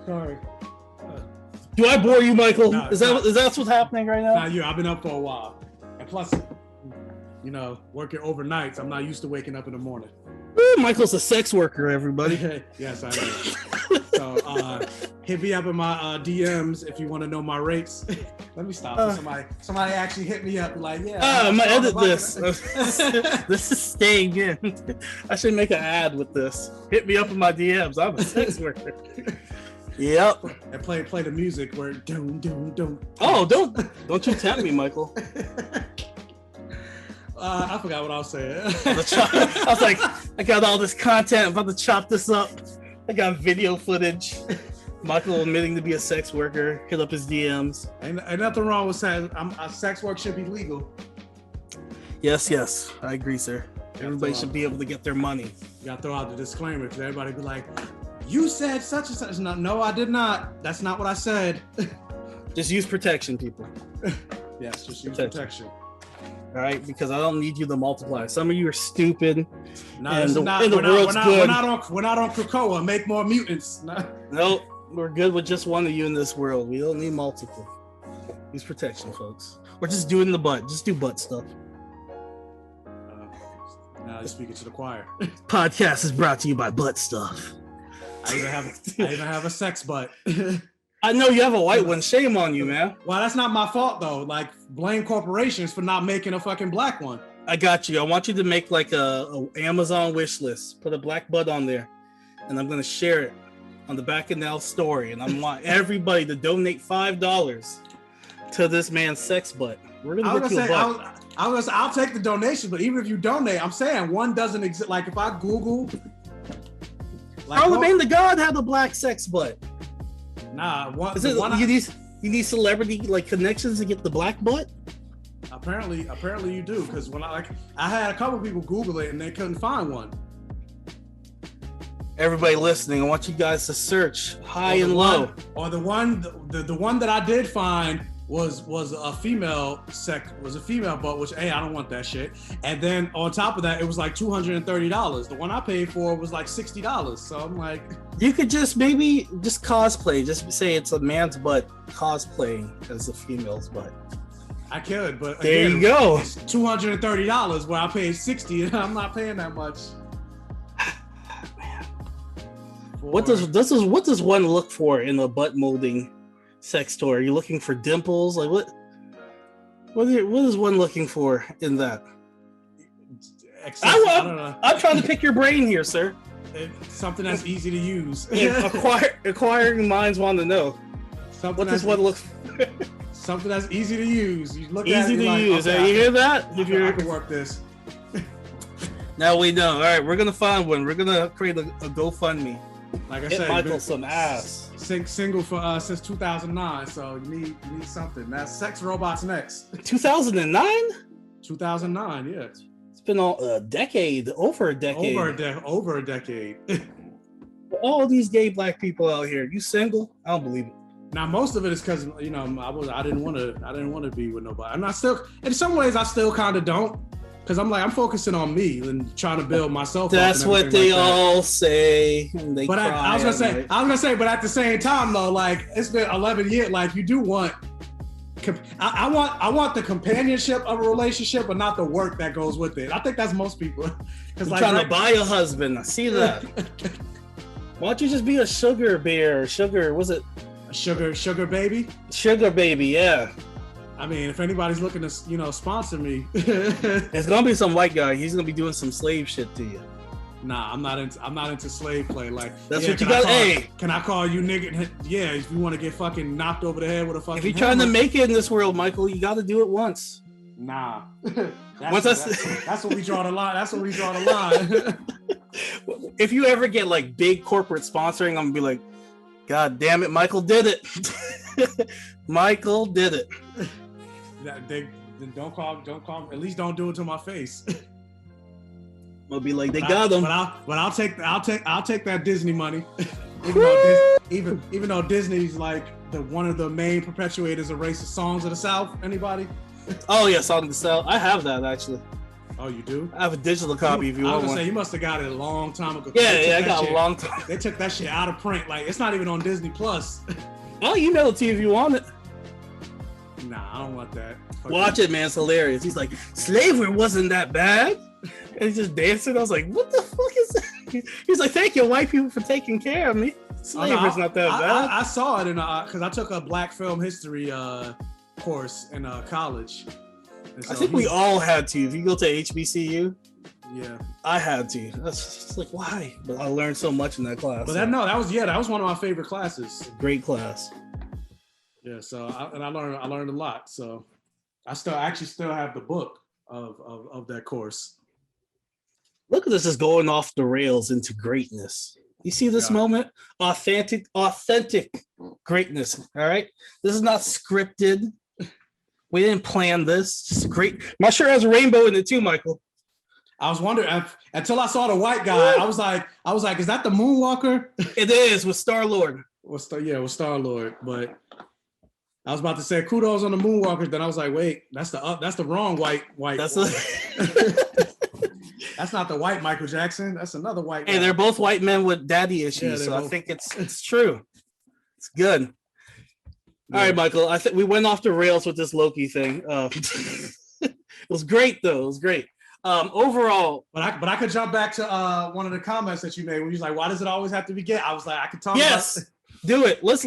Sorry. Do I bore you, Michael? No, is that what's happening right now? Nah, I've been up for a while. And plus, you know, working overnights, I'm not used to waking up in the morning. Ooh, Michael's a sex worker, everybody. Yes, I am. So hit me up in my DMs if you want to know my rates. Let me stop. Somebody actually hit me up like, yeah. I'm gonna edit this. This is staying in. I should make an ad with this. Hit me up in my DMs. I'm a sex worker. Yep. And play the music where don't. Oh, don't you tempt me, Michael. I forgot what I was saying. I was like, I got all this content. I'm about to chop this up. I got video footage. Michael admitting to be a sex worker. Hit up his DMs. Ain't nothing wrong with saying sex work should be legal. Yes. I agree, sir. Everybody should be able to get their money. You gotta throw out the disclaimer because everybody be like, you said such and such. No, I did not. That's not what I said. Just use protection, people. Yes, just use protection. All right, because I don't need you to multiply. Some of you are stupid. No, we're not on Krakoa. Make more mutants. Nope, we're good with just one of you in this world. We don't need multiple. Use protection, folks. We're just doing the butt. Just do butt stuff. Now you're speaking to the choir. Podcast is brought to you by Butt Stuff. I even have a sex butt. I know you have a white one. Shame on you, man. Well, that's not my fault though. Like, blame corporations for not making a fucking black one. I got you. I want you to make like a Amazon wish list. Put a black butt on there, and I'm gonna share it on the Bacchanal story. And I want everybody to donate $5 to this man's sex butt. We're gonna get you a butt. I'll take the donation, but even if you donate, I'm saying one doesn't exist. Like if I Google, Charlemagne the God had a black sex butt. Nah, you need celebrity like connections to get the black butt? Apparently you do, because when I had a couple people Google it and they couldn't find one. Everybody listening, I want you guys to search high and low. Or the one that I did find was a female butt, which I don't want that shit. And then on top of that, it was like $230. The one I paid for was like $60. So I'm like, you could just cosplay, just say it's a man's butt cosplaying as a female's butt. I could, but there you go. It's $230 where I paid $60, and I'm not paying that much. Man, what does one look for in a butt molding sex toy? Are you looking for dimples? Like what is one looking for in that? I don't know. I'm trying to pick your brain here, sir. It's something that's easy to use. Acquiring minds want to know. What does one look for? Something that's easy to use. You look easy at it, to like, use. Okay, you hear that? I can work this. Now we know. All right, we're gonna find one. We're gonna create a GoFundMe. Like I Get said, Michael some ass. Single for since 2009. So you need something. That's Sex Robots Next. 2009? 2009. Yeah. It's been a decade. Over a decade. Over a decade. All these gay black people out here. You single? I don't believe it. Now most of it is because I didn't want to be with nobody. And I still, in some ways, I still kind of don't, because I'm focusing on me and trying to build myself. That's what they all say. But I was gonna say, but at the same time though, like it's been 11 years. Like you do want, I want the companionship of a relationship, but not the work that goes with it. I think that's most people. Because trying to buy a husband. I see that. Why don't you just be a sugar bear? Was it? Sugar baby? Sugar baby, yeah. I mean, if anybody's looking to, sponsor me. It's gonna be some white guy. He's gonna be doing some slave shit to you. Nah, I'm not into slave play. Like that's what you got. Hey, can I call you nigga? Yeah, if you want to get fucking knocked over the head with a fucking. If you're trying to make it in this world, Michael, you got to do it once. Nah. Once that's what we draw the line. That's what we draw the line. If you ever get like big corporate sponsoring, I'm gonna be like, God damn it, Michael did it. Michael did it. Don't call. At least don't do it to my face. I'll be like, they got him. But I'll take that Disney money. Even though Disney's like one of the main perpetuators of racist songs of the South. Anybody? Oh yeah, Song of the South. I have that actually. Oh, you do? I have a digital copy if you want one. I was gonna say you must have got it a long time ago. Yeah, I got a long time. They took that shit out of print. Like it's not even on Disney Plus. I'll email it to you if you want it. Nah, I don't want that. Watch it, man. It's hilarious. He's like, slavery wasn't that bad. And he's just dancing. I was like, what the fuck is that? He's like, thank you, white people, for taking care of me. Slavery's not that bad. I saw it in because I took a Black film history course in college. So I think we all had to. If you go to HBCU, yeah, I had to. That's just like, why? But I learned so much in that class. But that was one of my favorite classes. Great class. Yeah, so I learned a lot. So I still have the book of that course. Look at this, is going off the rails into greatness. You see this moment? Authentic greatness. All right. This is not scripted. We didn't plan this. Just great. My shirt has a rainbow in it too, Michael. I was wondering until I saw the white guy. I was like, is that the Moonwalker? It is with Star-Lord. With Star-Lord. But I was about to say kudos on the Moonwalkers. Then I was like, wait, that's the wrong white. That's not the white Michael Jackson. That's another white. Hey, they're both white men with daddy issues, so I think it's true. It's good. Yeah. All right, Michael. I think we went off the rails with this Loki thing. It was great, though. It was great. Overall, but I could jump back to one of the comments that you made when you was like, "Why does it always have to be gay?" I was like, I could talk. Yes, do it. Let's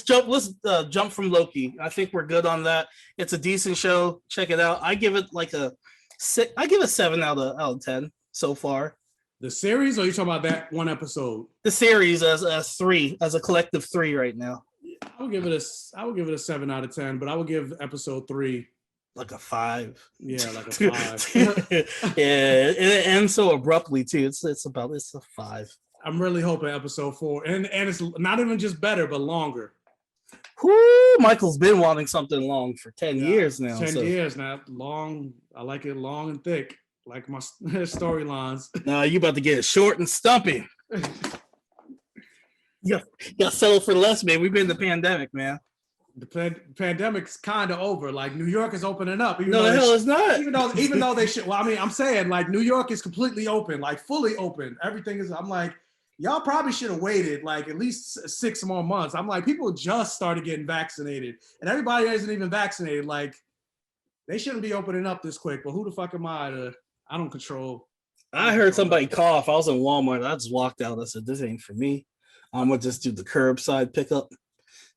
jump. Let's jump from Loki. I think we're good on that. It's a decent show. Check it out. I give it like a 6. I give it 7 out of 10 so far. The series, or are you talking about that one episode? The series as 3, as a collective 3 right now. I would give it a 7 out of 10, but I would give episode 3 like a 5. Yeah, like a 5. Yeah, it ends so abruptly too. It's a 5. I'm really hoping episode 4, and it's not even just better, but longer. Whoo, Michael's been wanting something long for 10 years now. 10 years now, long. I like it long and thick, like my storylines. No, you about to get it short and stumpy. You got to settle for less, man. We've been in the pandemic, man. The pandemic's kind of over. Like New York is opening up. No, the hell it's not. Even though they should. Well, I mean, I'm saying like New York is completely open, like fully open. Everything is. I'm like, y'all probably should have waited like at least 6 more months. I'm like, people just started getting vaccinated, and everybody isn't even vaccinated. Like, they shouldn't be opening up this quick. But who the fuck am I don't control. I heard somebody cough. I was in Walmart. I just walked out. I said, "This ain't for me. I'm gonna just do the curbside pickup."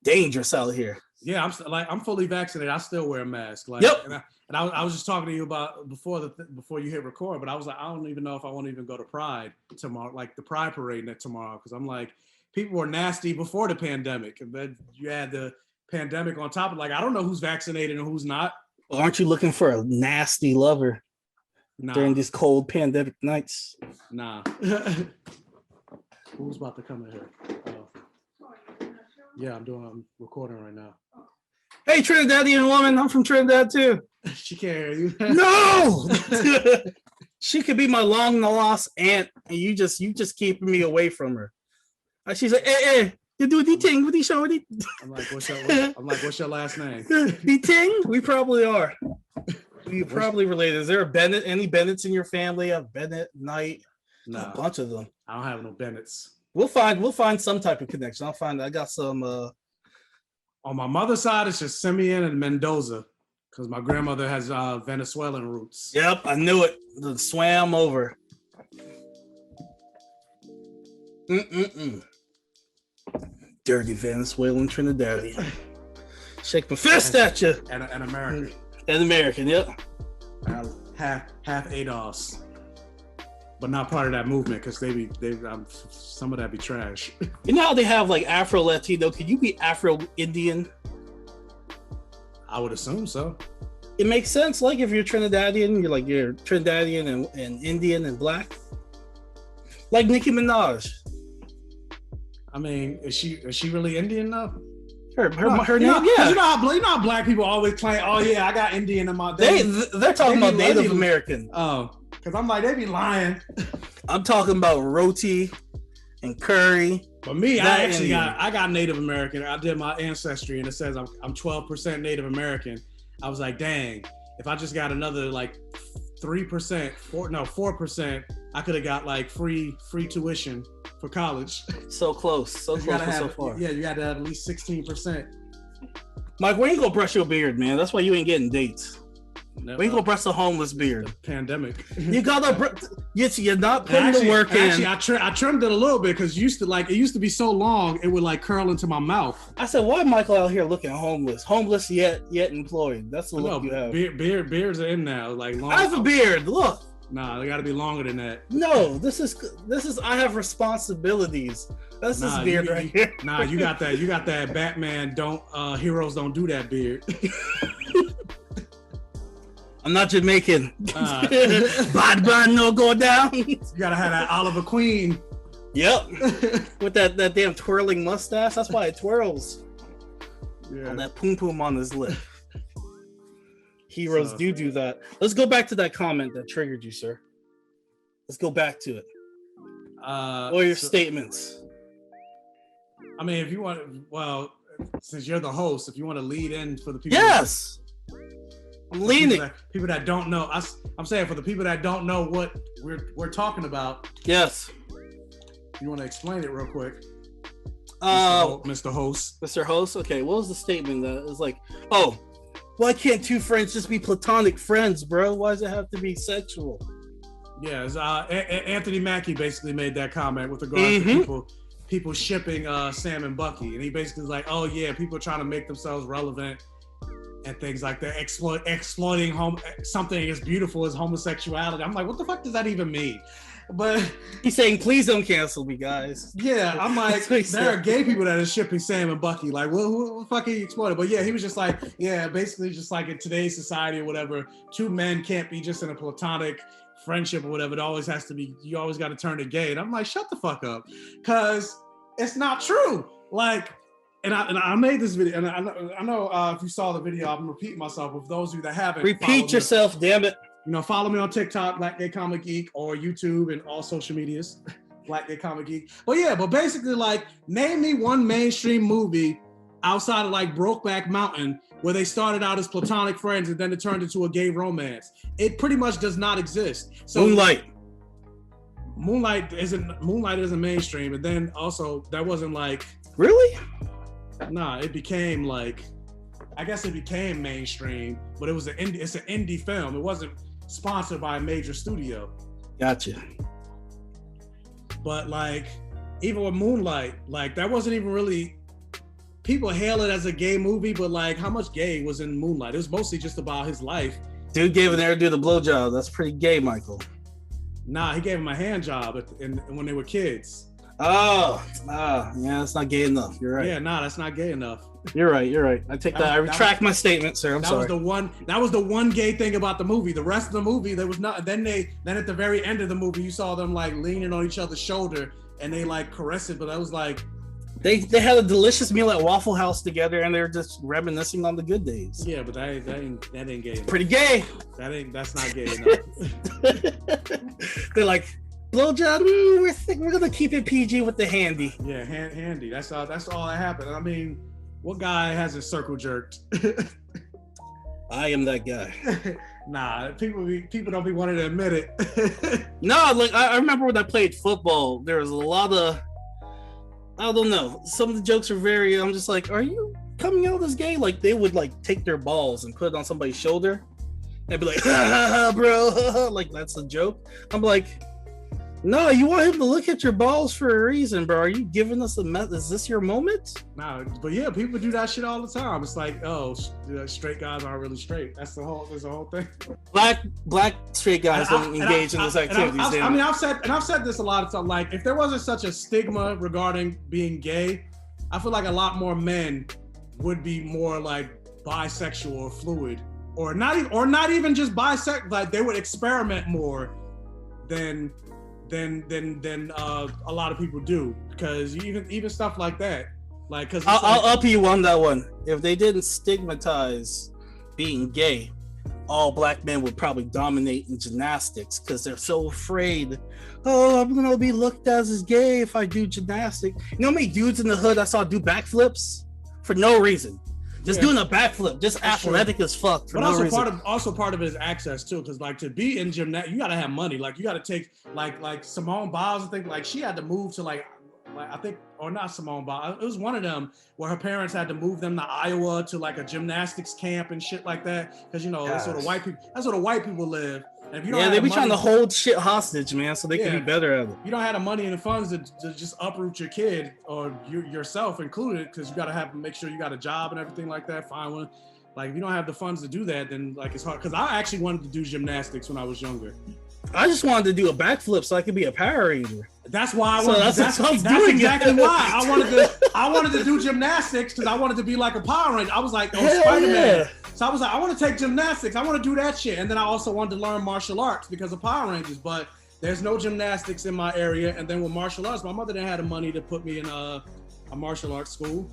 Dangerous out here. Yeah, I'm fully vaccinated. I still wear a mask. Like, yep. And I was just talking to you about before you hit record, but I was like, I don't even know if I want to even go to Pride tomorrow, like the Pride parade tomorrow, because I'm like, people were nasty before the pandemic, and then you add the pandemic on top of I don't know who's vaccinated and who's not. Well, aren't you looking for a nasty lover during these cold pandemic nights? Nah. Who's about to come in here? Yeah, I'm recording right now. Hey, Trinidadian woman, I'm from Trinidad too. She can't hear you. No! She could be my long lost aunt, and you just keeping me away from her. She's like, hey, you do the thing with the show. I'm like, what's your last name? The thing? We probably are. We probably related. Is there a Bennett? Any Bennetts in your family? A Bennett, Knight? No, a bunch of them. I don't have no Bennetts. We'll find some type of connection. I got some. On my mother's side, it's just Simeon and Mendoza, because my grandmother has Venezuelan roots. Yep, I knew it. Swam over. Dirty Venezuelan Trinidadian. Shake my fist at you. And American. An American, yep. Half ADOS. But not part of that movement, because some of that be trash. You know how they have like Afro Latino? Could you be Afro Indian? I would assume so. it makes sense. Like if you're Trinidadian, you're Trinidadian and Indian and black. Like Nicki Minaj. I mean, is she really Indian though? Her name, yeah. You know how black people always claim, oh yeah, I got Indian in my. They're talking about Native American. Oh, because I'm like, they be lying. I'm talking about roti and curry. For me, I got Native American. I did my ancestry, and it says I'm 12% Native American. I was like, dang, if I just got another like 4%, I could have got like free tuition for college. So close, so far. Yeah, you got to have at least 16%. Mike, when you gonna brush your beard, man? That's why you ain't getting dates. No, when you gonna brush the homeless beard? The pandemic. You gotta. You're not putting the work in. Actually, I trimmed it a little bit because it used to be so long it would like curl into my mouth. I said, why Michael out here looking homeless yet employed? That's the look you have. Beards are in now. Like long. I have a beard. Look. Nah, they got to be longer than that. No, this is. I have responsibilities. That's this beard right here. Nah, you got that. You got that. Batman heroes don't do that beard. I'm not Jamaican. Bad man no go down. You gotta have that Oliver Queen. Yep. With that damn twirling mustache. That's why it twirls. Yeah. And that poom poom on his lip. Heroes do that. Let's go back to that comment that triggered you, sir. Let's go back to it. Or your statements. I mean, if you want, since you're the host, if you want to lead in for the people. Yes. I'm leaning. People that don't know, I'm saying for the people that don't know what we're talking about. Yes. You want to explain it real quick, Mr. Host? Mr. Host. Okay, what was the statement that was like? Oh, why can't two friends just be platonic friends, bro? Why does it have to be sexual? Yeah, Anthony Mackie basically made that comment with regards to people shipping Sam and Bucky, and he basically was like, oh yeah, people are trying to make themselves relevant and things like that, exploiting something as beautiful as homosexuality. I'm like, what the fuck does that even mean? But he's saying, please don't cancel me, guys. Yeah, I'm like, there are gay people that are shipping Sam and Bucky. Like, well, who the fuck are you exploiting? But yeah, he was just like, yeah, basically just like in today's society or whatever, two men can't be just in a platonic friendship or whatever. It always has to be, you always got to turn to gay. And I'm like, shut the fuck up, because it's not true. Like, and I made this video, and I know if you saw the video, I'm repeating myself. With those of you that haven't, repeat yourself, damn it. Follow me on TikTok, Black Gay Comic Geek, or YouTube and all social medias, Black Gay Comic Geek. But basically, like, name me one mainstream movie outside of like Brokeback Mountain where they started out as platonic friends and then it turned into a gay romance. It pretty much does not exist. So Moonlight isn't mainstream, and then also that wasn't like really. Nah, it became like, I guess it became mainstream, but it's an indie film. It wasn't sponsored by a major studio. Gotcha. But like, even with Moonlight, like that wasn't even really, people hail it as a gay movie, but like how much gay was in Moonlight? It was mostly just about his life. Dude gave an air dude a blowjob. That's pretty gay, Michael. Nah, he gave him a hand job when they were kids. Yeah, that's not gay enough. You're right. Yeah, that's not gay enough. You're right. I take that. I retract my statement, sir. I'm sorry. That was the one gay thing about the movie. The rest of the movie, there was not. Then at the very end of the movie, you saw them like leaning on each other's shoulder and they like caressed it. But that was like, they had a delicious meal at Waffle House together, and they were just reminiscing on the good days. Yeah, but that ain't gay enough. Pretty gay. That's not gay enough. They're like, blowjob. We're gonna keep it PG with the handy. Yeah, handy. That's all that happened. I mean, what guy hasn't circle jerked? I am that guy. Nah, people don't be wanting to admit it. No, like I remember when I played football, there was a lot of, I don't know, some of the jokes are very, I'm just like, are you coming out as gay? Like they would like take their balls and put it on somebody's shoulder and be like, ha ha ha, bro. Like that's a joke. I'm like, no, you want him to look at your balls for a reason, bro. Are you giving us is this your moment? Nah, but yeah, people do that shit all the time. It's like, oh, straight guys aren't really straight. There's the whole thing. Black straight guys don't engage in those activities. I've said this a lot of times. Like, if there wasn't such a stigma regarding being gay, I feel like a lot more men would be more like bisexual or fluid or not even just bisexual. Like they would experiment more than a lot of people do, because even stuff like that, like because I'll up you on that one. If they didn't stigmatize being gay, all black men would probably dominate in gymnastics because they're so afraid. Oh, I'm gonna be looked at as gay if I do gymnastics. You know how many dudes in the hood I saw do backflips for no reason? Just doing a backflip, just that's athletic true. As fuck. For but no also reason. part of it is access too, because like to be in gymnastics, you gotta have money. Like you gotta take like Simone Biles and things. Like she had to move to like I think, or not Simone Biles. It was one of them where her parents had to move them to Iowa to like a gymnastics camp and shit like that, because you know that's where the white people live. And if you don't they be trying to hold shit hostage, man, so they can be better at it. You don't have the money and the funds to just uproot your kid or yourself included, because you got to make sure you got a job and everything like that. Find one. Like if you don't have the funds to do that, then like it's hard. Because I actually wanted to do gymnastics when I was younger. I just wanted to do a backflip so I could be a Power Ranger. That's why I wanted. That's exactly why I wanted to do gymnastics, because I wanted to be like a Power Ranger. I was like, Spider-Man. Yeah. So I was like, I want to take gymnastics. I want to do that shit. And then I also wanted to learn martial arts because of Power Rangers. But there's no gymnastics in my area. And then with martial arts, my mother didn't have the money to put me in a martial arts school.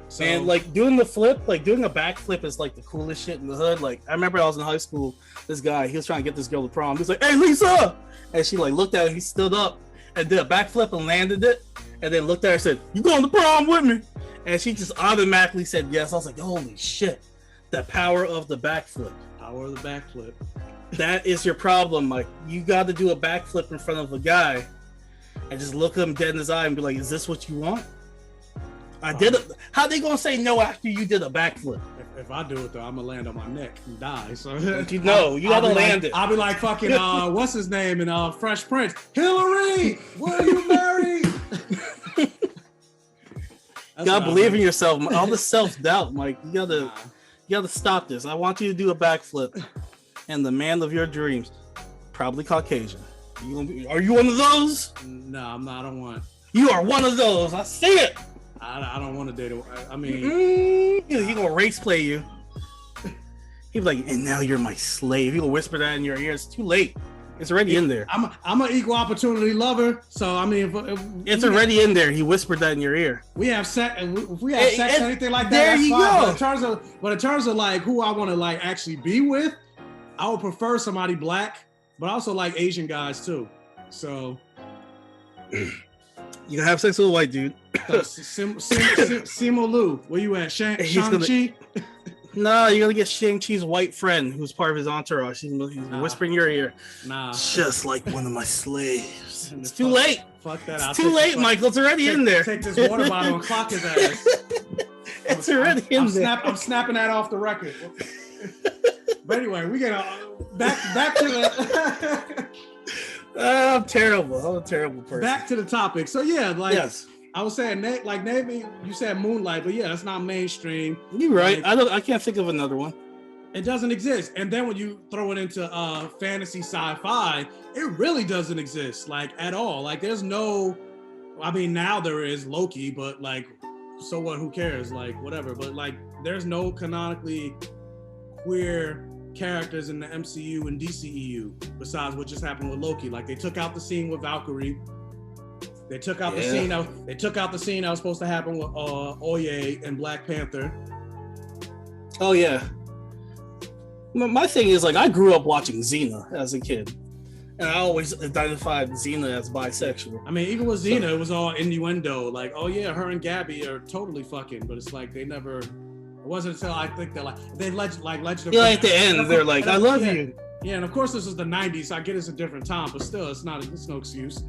So, and like doing the flip, like doing a backflip is like the coolest shit in the hood. Like I remember I was in high school, this guy, he was trying to get this girl to prom. He was like, "Hey Lisa!" And she like looked at him, he stood up and did a backflip and landed it. And then looked at her and said, "You going to prom with me?" And she just automatically said yes. I was like, holy shit. The power of the backflip. Power of the backflip. That is your problem, Mike. You got to do a backflip in front of a guy and just look him dead in his eye and be like, "Is this what you want?" I did it. How they gonna say no after you did a backflip? If I do it though, I'm gonna land on my neck and die. So you gotta land it. I'll be like fucking what's his name in Fresh Prince? Hillary, will you marry? You gotta believe in yourself. All the self-doubt, Mike. You gotta stop this. I want you to do a backflip, and the man of your dreams, probably Caucasian. Are you one of those? No, I'm not. I don't want. You are one of those. I see it. I don't want to date. I mean, he gonna race play you. He'd be like, "And now you're my slave." He gonna whisper that in your ear. It's too late. It's already in there. I'm an equal opportunity lover, so I mean, if it's already in there. He whispered that in your ear. We have sex. If we have sex, anything like that, there you go. But in terms of like who I want to like actually be with, I would prefer somebody black, but I also like Asian guys too. So you can have sex with a white dude. Simu Liu, where you at? Shang-Chi? No, you're gonna get Shang-Chi's white friend who's part of his entourage. He's whispering in your ear. Nah. Just like one of my slaves. It's too late. Fuck that. It's too late, Michael. It's already in there. Take this water bottle and clock his ass. It's already in there. I'm snapping that off the record. But anyway, we get back to the... I'm terrible. I'm a terrible person. Back to the topic. So yeah, like... Yes. I was saying, like maybe you said Moonlight, but yeah, that's not mainstream. You're right. Like, I can't think of another one. It doesn't exist. And then when you throw it into fantasy sci-fi, it really doesn't exist, like at all. Like there's no, I mean now there is Loki, but like, so what? Who cares? Like whatever. But like, there's no canonically queer characters in the MCU and DCEU besides what just happened with Loki. Like they took out the scene with Valkyrie. They took out the scene. They took out the scene that was supposed to happen with Oye and Black Panther. Oh yeah. My thing is like I grew up watching Xena as a kid, and I always identified Xena as bisexual. I mean, even with Xena, it was all innuendo. Like, oh yeah, her and Gabby are totally fucking, but it's like they never. It wasn't until I think they're like they legend. Yeah, at the end they're like, "I love you." Yeah, and of course this is the '90s. So I get it's a different time, but still, it's no excuse.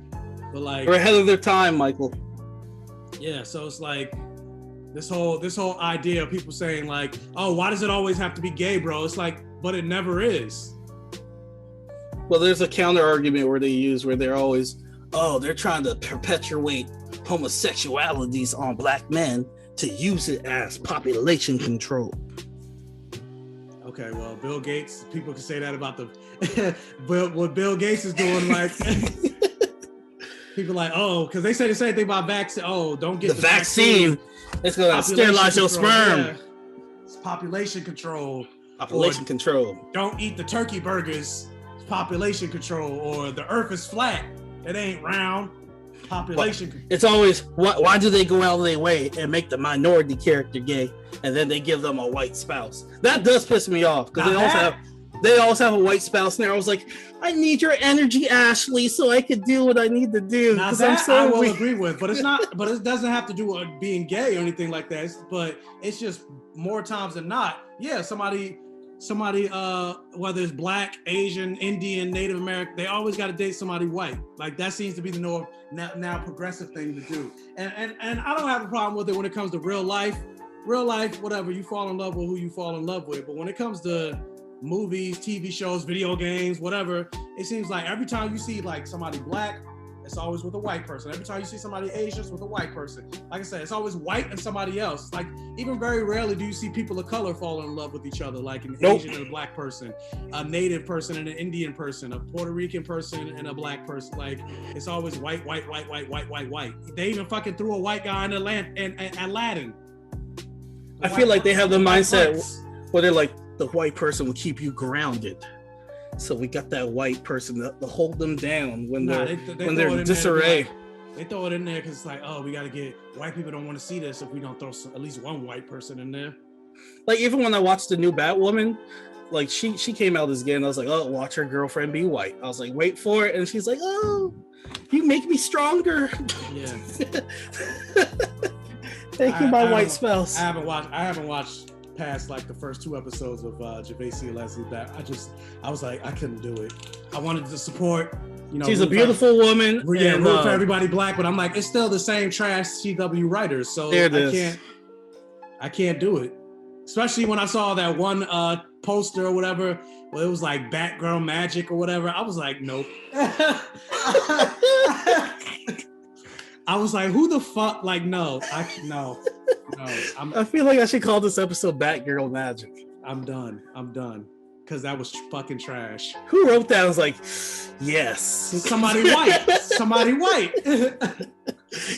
But like, they're ahead of their time, Michael. Yeah, so it's like this whole idea of people saying like, oh, why does it always have to be gay, bro? It's like, but it never is. Well, there's a counter argument where they use where they're always, they're trying to perpetuate homosexualities on black men to use it as population control. Okay, well, Bill Gates, people can say that about but what Bill Gates is doing, like. People like, because they say the same thing about vaccine. Oh, don't get the vaccine. It's gonna sterilize your sperm. Yeah. It's population control. Population control. Don't eat the turkey burgers. It's population control. Or the earth is flat. It ain't round. Population control. It's always, why do they go out of their way and make the minority character gay, and then they give them a white spouse? That does piss me off, because they always have a white spouse, and I was like, I need your energy, Ashley, so I could do what I need to do. Now that I will agree with, but it's not. But it doesn't have to do with being gay or anything like that. But it's just more times than not. Yeah, somebody, whether it's Black, Asian, Indian, Native American, they always got to date somebody white. Like that seems to be the norm now progressive thing to do. And I don't have a problem with it when it comes to real life, whatever. You fall in love with who you fall in love with. But when it comes to movies, TV shows, video games, whatever, it seems like every time you see like somebody Black, it's always with a white person. Every time you see somebody Asian, it's with a white person. Like I said, it's always white and somebody else. It's like even very rarely do you see people of color fall in love with each other, like an Asian and a Black person, a Native person and an Indian person, a Puerto Rican person and a Black person. Like it's always white. They even fucking threw a white guy in Aladdin. I feel like they have the mindset where they're like, the white person will keep you grounded. So we got that white person to hold them down when they're in disarray. They throw it in there because it's like, oh, we got to get white people don't want to see this if we don't throw at least one white person in there. Like even when I watched the new Batwoman, like she came out as gay, and I was like, oh, watch her girlfriend be white. I was like, wait for it, and she's like, oh, you make me stronger. Yeah. Thank you, my white spouse. I haven't watched past like the first 2 episodes of Gervais and Leslie Bat. I was like, I couldn't do it. I wanted to support, she's a beautiful woman. Yeah, root for everybody Black, but I'm like, it's still the same trash CW writers, so I can't do it. Especially when I saw that one poster or whatever, where it was like Batgirl Magic or whatever. I was like, nope. I was like, who the fuck? Like, no. I feel like I should call this episode Batgirl Magic. I'm done. Because that was fucking trash. Who wrote that? I was like, yes. Somebody white.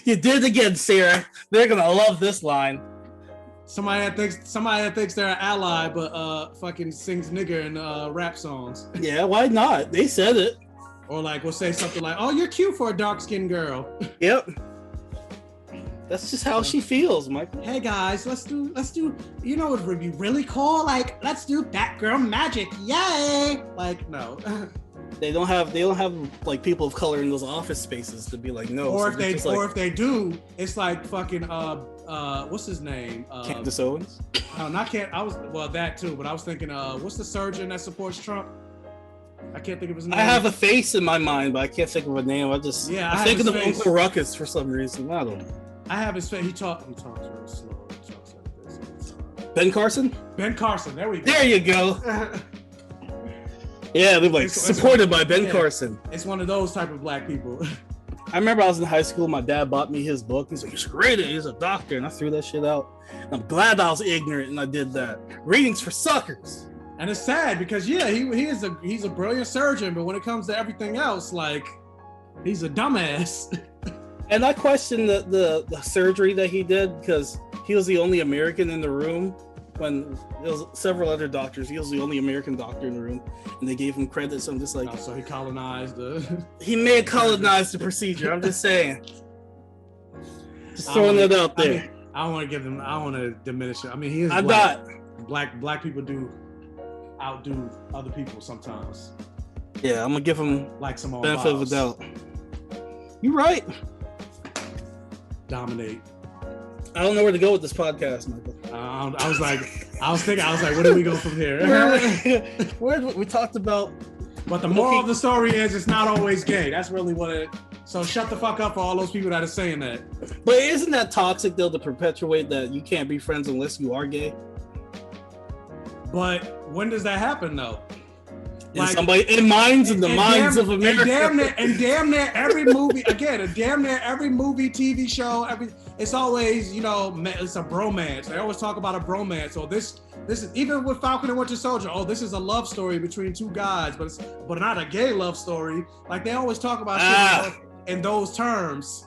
You did it again, Sarah. They're going to love this line. Somebody that thinks they're an ally, but fucking sings nigger in rap songs. Yeah, why not? They said it. Or like, we'll say something like, oh, you're cute for a dark-skinned girl. Yep. That's just how she feels, Michael. Hey guys, let's do, you know what would be really cool? Like, let's do Batgirl Magic. Yay! Like, no. They don't have like people of color in those office spaces to be like, no. Or if they do, it's like fucking what's his name? Candace Owens? No, not that too, but I was thinking what's the surgeon that supports Trump? I can't think of his name. I have a face in my mind, but I can't think of a name. I'm thinking of Uncle Ruckus for some reason. I don't know. I have his face. He talks real slow. He talks like this. Ben Carson? Ben Carson. There we go. There you go. Yeah, they're like supported by Ben Carson. It's one of those type of Black people. I remember I was in high school. My dad bought me his book. He's like, you should read it. He's a doctor. And I threw that shit out. And I'm glad I was ignorant and I did that. Readings for suckers. And it's sad because he's a brilliant surgeon, but when it comes to everything else, like he's a dumbass. And I question the surgery that he did because he was the only American in the room when there was several other doctors. He was the only American doctor in the room, and they gave him credit. So I'm just like, so he colonized he may have colonized the procedure. I'm just saying, just throwing it out there. I want to diminish it. I mean, he is. I'm Black. not. Black people do outdo other people sometimes. Yeah, I'm gonna give him like some benefit of the doubt. You're right. Dominate. I don't know where to go with this podcast, Michael. I was like, where do we go from here? We talked about. But the moral of the story is, it's not always gay. That's really what it. So shut the fuck up for all those people that are saying that. But isn't that toxic though to perpetuate that you can't be friends unless you are gay? But when does that happen though? Like, in the minds of America. And damn near every movie, TV show, it's always, it's a bromance. They always talk about a bromance. Or this is, even with Falcon and Winter Soldier, this is a love story between two guys, but not a gay love story. Like they always talk about shit in those terms.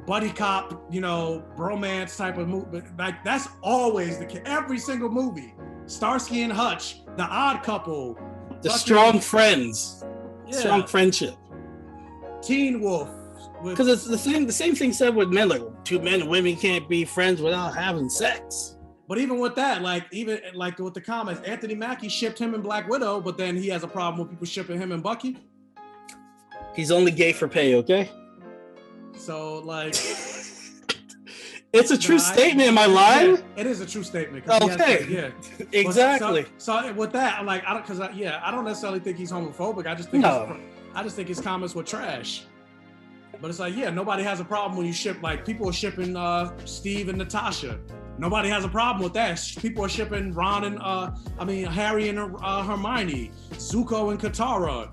Buddy cop, bromance type of movie. Like that's always the case. Every single movie. Starsky and Hutch, The Odd Couple, The Strong Friends, Strong Friendship. Teen Wolf. Because it's the same thing said with men, like two men and women can't be friends without having sex. But even with that, even with the comments, Anthony Mackie shipped him and Black Widow, but then he has a problem with people shipping him and Bucky. He's only gay for pay, okay? So it's a true statement. Am I lying? Yeah, it is a true statement. Okay. Exactly. So with that, I don't necessarily think he's homophobic. I just think his comments were trash. But it's nobody has a problem when you ship, people are shipping Steve and Natasha. Nobody has a problem with that. People are shipping Ron and Harry and Hermione, Zuko and Katara.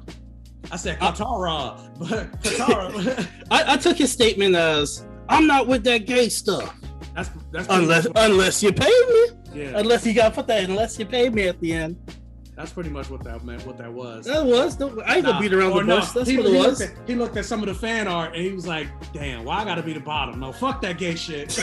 I said Katara, but Katara. I took his statement as, I'm not with that gay stuff. That's unless you pay me. Yeah. Unless you gotta put that, unless you pay me at the end. That's pretty much what that meant. What that was. That was. I ain't gonna beat around the bush. That's what it was. He looked at some of the fan art and he was like, "Damn, why I gotta be the bottom? No, fuck that gay shit."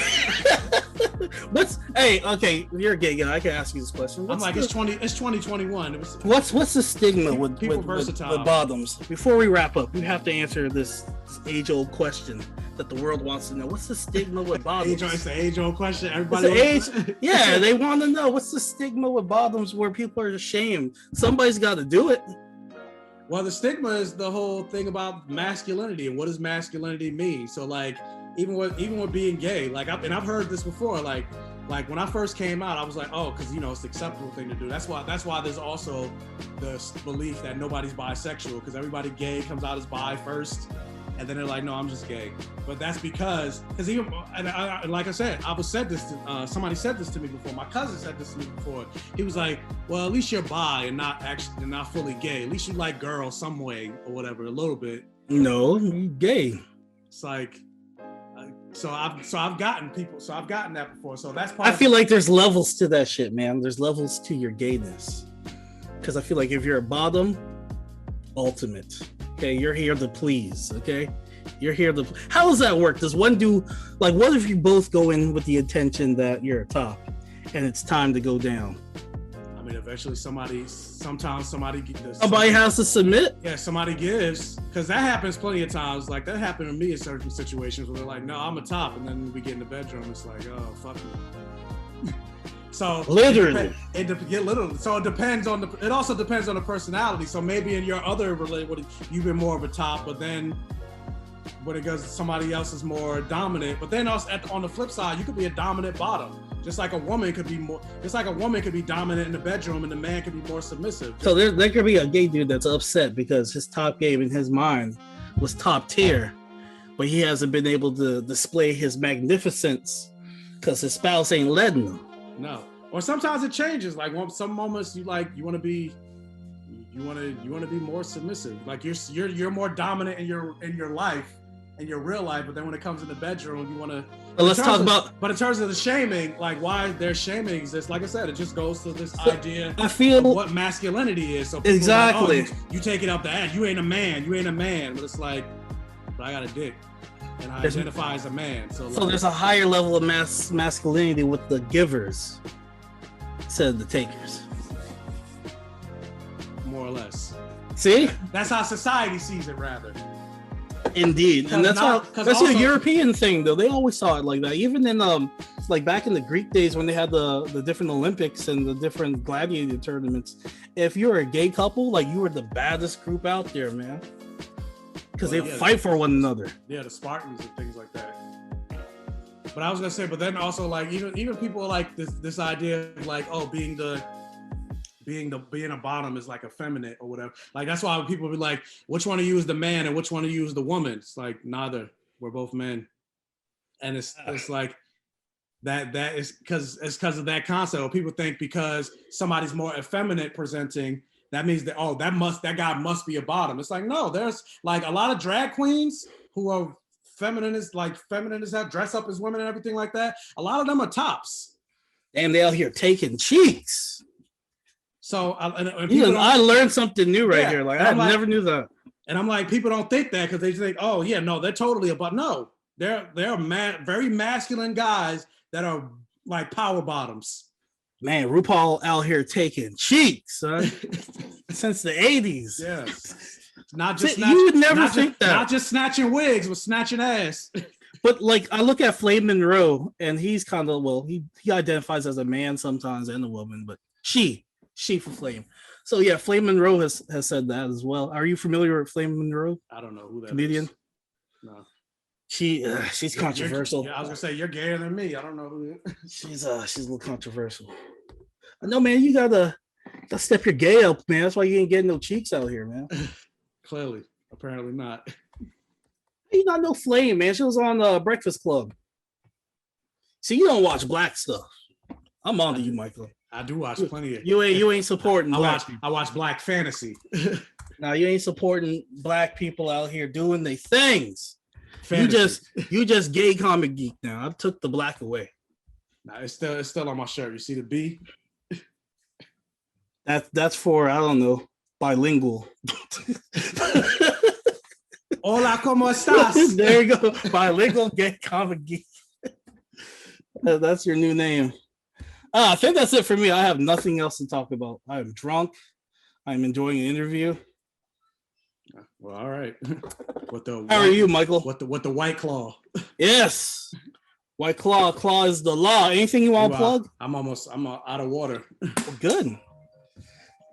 Okay, you're a gay guy. I can ask you this question. It's 2021. What's the stigma with versatile. With bottoms? Before we wrap up, you have to answer this age-old question that the world wants to know. What's the stigma with bottoms? It's the age-old question. Everybody. Yeah, they want to know what's the stigma with bottoms where people are ashamed. Somebody's got to do it. Well, the stigma is the whole thing about masculinity and what does masculinity mean. So even with being gay, I've heard this before. Like when I first came out, I was like, oh, because it's the acceptable thing to do. That's why there's also the belief that nobody's bisexual, because everybody gay comes out as bi first. And then they're like, no, I'm just gay. But that's because even, like I said, somebody said this to me before. My cousin said this to me before. He was like, well, at least you're bi and not fully gay. At least you like girls some way or whatever, a little bit. No, you're gay. It's so I've gotten that before. So that's part. I feel like there's levels to that shit, man. There's levels to your gayness. Because I feel like if you're a bottom, ultimate. Okay, you're here to please, okay? You're here to... How does that work? Does one do... what if you both go in with the intention that you're a top and it's time to go down? I mean, eventually somebody has to submit? Yeah, somebody gives. Because that happens plenty of times. That happened to me in certain situations where they're like, no, I'm a top. And then we get in the bedroom, it's like, oh, fuck you. So literally, So it depends on it also depends on the personality. So maybe in your other relationship, you've been more of a top, but then when it goes, somebody else is more dominant. But then also on the flip side, you could be a dominant bottom. Just like a woman could be dominant in the bedroom, and the man could be more submissive. So there could be a gay dude that's upset because his top game in his mind was top tier, but he hasn't been able to display his magnificence because his spouse ain't letting him. No, or sometimes it changes. Some moments you want to be more submissive. You're more dominant in your life, in your real life. But then when it comes in the bedroom, you want to. But in terms of the shaming, why there's shaming exists, like I said, it just goes to this idea of what masculinity is. So exactly, you take it up the ass. You ain't a man. But it's but I got a dick. And I identify as a man. So there's a higher level of masculinity with the givers instead of the takers. More or less. See? That's how society sees it, rather. Indeed. And that's a European thing, though. They always saw it like that. Even in back in the Greek days when they had the different Olympics and the different gladiator tournaments, if you were a gay couple, you were the baddest group out there, man. Because they fight for one another. Yeah, the Spartans and things like that. But I was gonna say, but then also even people like this idea of being a bottom is effeminate or whatever. That's why people be like, which one of you is the man and which one of you is the woman? It's neither. We're both men. And it's that is because of that concept. People think because somebody's more effeminate presenting, that means that that guy must be a bottom. It's no, there's a lot of drag queens who are feminine as hell, dress up as women and everything like that. A lot of them are tops. Damn, they out here taking cheeks. So I learned something new here. I never knew that. And I'm people don't think that because they just think, oh yeah, no, they're totally a bottom. No, they're very masculine guys that are power bottoms. Man, RuPaul out here taking cheeks, son. Since the 80s. Yeah. Not just You would never think that. Not just snatching wigs, but snatching ass. But like I look at Flame Monroe, and he's kind of he identifies as a man sometimes and a woman, but she for Flame. So yeah, Flame Monroe has said that as well. Are you familiar with Flame Monroe? I don't know who that comedian is. No. She's controversial. I was gonna say you're gayer than me. I don't know who. She's a little controversial. No, man, you gotta step your gay up, man. That's why you ain't getting no cheeks out here, man. Clearly, apparently not. You not no Flame, man. She was on Breakfast Club. See, you don't watch black stuff. I'm on to you, Michael. I do watch plenty of. You ain't supporting. I watch black fantasy. Now you ain't supporting black people out here doing their things. Fantasy. You just gay comic geek now. I took the black away. Nah, it's still on my shirt. You see the B? That's for, I don't know, bilingual. Hola, ¿cómo estás? There you go. Bilingual gay comic geek. That's your new name. I think that's it for me. I have nothing else to talk about. I am drunk. I'm enjoying an interview. Well, all right. How are you, Michael? What the White Claw? Yes. White Claw. Claw is the law. Anything you want to plug? I'm out of water. Well, good.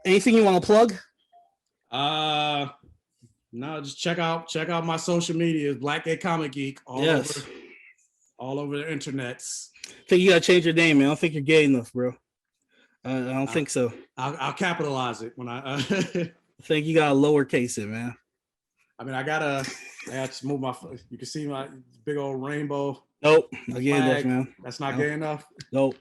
Anything you want to plug? No, just check out my social media, Black Gay Comic Geek, all over the internets. I think you gotta change your name, man. I don't think you're gay enough, bro. I don't think so. I'll capitalize it when I. I think you gotta lowercase it, man. I mean, I gotta move my. You can see my big old rainbow. Nope, not gay enough, man. That's not gay enough. Nope.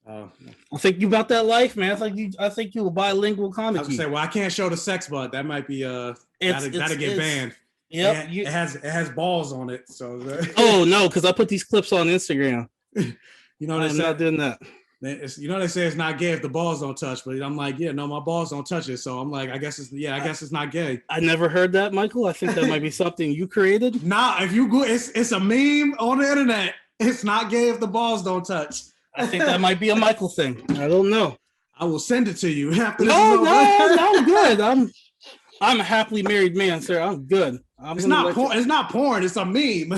I think you about that life, man. I think you a bilingual comic. I was gonna say, well, I can't show the sex butt. That might be that'll get banned. Yep. It has balls on it. So. Oh no, because I put these clips on Instagram. You know, I'm not doing that. They say it's not gay if the balls don't touch, but I'm like, yeah, no, my balls don't touch it. So I'm like, I guess it's not gay. I never heard that, Michael. I think that might be something you created. Nah, if you go, it's a meme on the internet. It's not gay if the balls don't touch. I think that might be a Michael thing. I don't know. I will send it to you after this. No, I'm good. I'm a happily married man, sir. I'm good. It's not porn. It's not porn. It's a meme.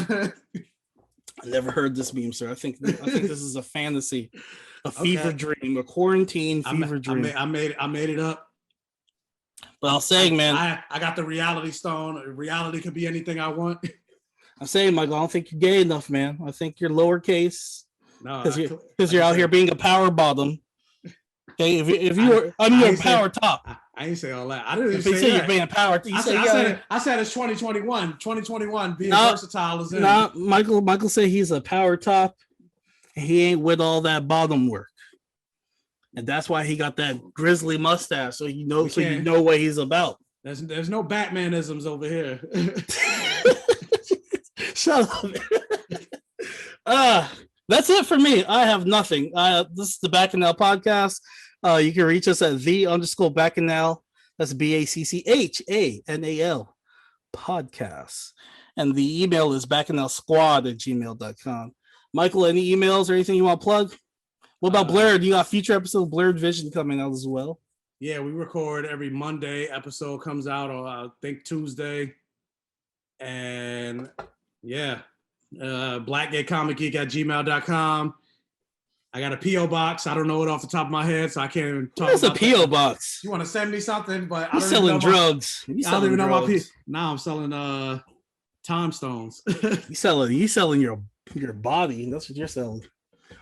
I never heard this meme, sir. I think this is a fantasy, a fever dream, a quarantine fever dream. I made it up. But I'll say, man, I got the reality stone. Reality could be anything I want. I'm saying, Michael, I don't think you're gay enough, man. I think you're lowercase. No, because you're out here being a power bottom. Okay, if you're a power top. I ain't say all that. I didn't say that. You're being a power. I said it's 2021. 2021 being versatile is in. No, Michael said he's a power top. And he ain't with all that bottom work, and that's why he got that grizzly mustache. So you know what he's about. There's no Batmanisms over here. Shut up. That's it for me. I have nothing. This is the Bacchanal Podcast. You can reach us at _Bacchanal. That's BACCHANAL podcast. And the email is bacchanalsquad@gmail.com. Michael, any emails or anything you want to plug? What about Blerd? You got future episode of Blerd Vision coming out as well. Yeah, we record every Monday. Episode comes out on I think Tuesday. And yeah. Black Gay Comic Geek @gmail.com. I got a P.O. box. I don't know it off the top of my head, so I can't even talk about a P.O. box? You want to send me something, but I don't selling drugs. I don't even know my P. Now I'm selling time stones. you selling your body. That's what you're selling.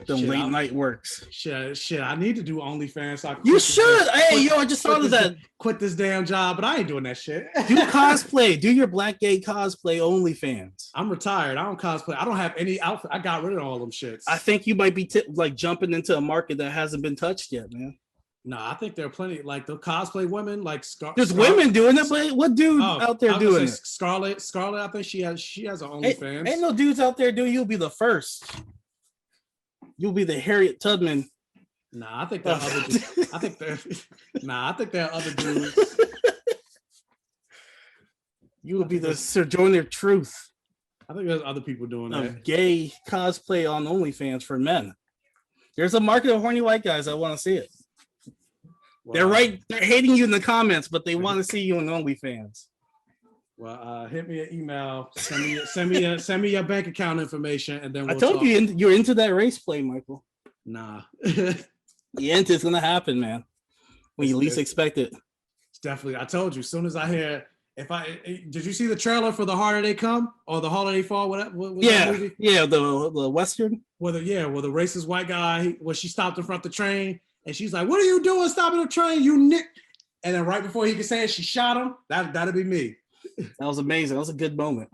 Late night works. Shit. I need to do OnlyFans. So you should. I just thought of that. Quit this damn job, but I ain't doing that shit. Do cosplay. Do your Black Gay cosplay OnlyFans. I'm retired. I don't cosplay. I don't have any outfit. I got rid of all them shits. I think you might be jumping into a market that hasn't been touched yet, man. No, I think there are plenty like the cosplay women. Like there's women doing it, but what dude out there doing it? Scarlett. I think she has an OnlyFans. Ain't no dudes out there doing. You'll be the first. You'll be the Harriet Tubman. Nah, I think there are other dudes. I think there are other dudes. You will be the Sir Joyner Truth. I think there's other people doing that. Gay cosplay on OnlyFans for men. There's a market of horny white guys that want to see it. Well, They're hating you in the comments, but they want to see you in OnlyFans. Well, hit me an email. Send me your bank account information, and then we'll I told talk. you you're into that race play, Michael. Nah. The end is gonna happen, man. When you least expect it. It's definitely. I told you. As soon as I hear, did you see the trailer for The Harder They Come or The Harder They Fall? What that movie? Yeah, the Western. Where the racist white guy, where she stopped in front of the train, and she's like, "What are you doing stopping the train, you nick?" And then right before he could say it, she shot him. That'd be me. That was amazing. That was a good moment.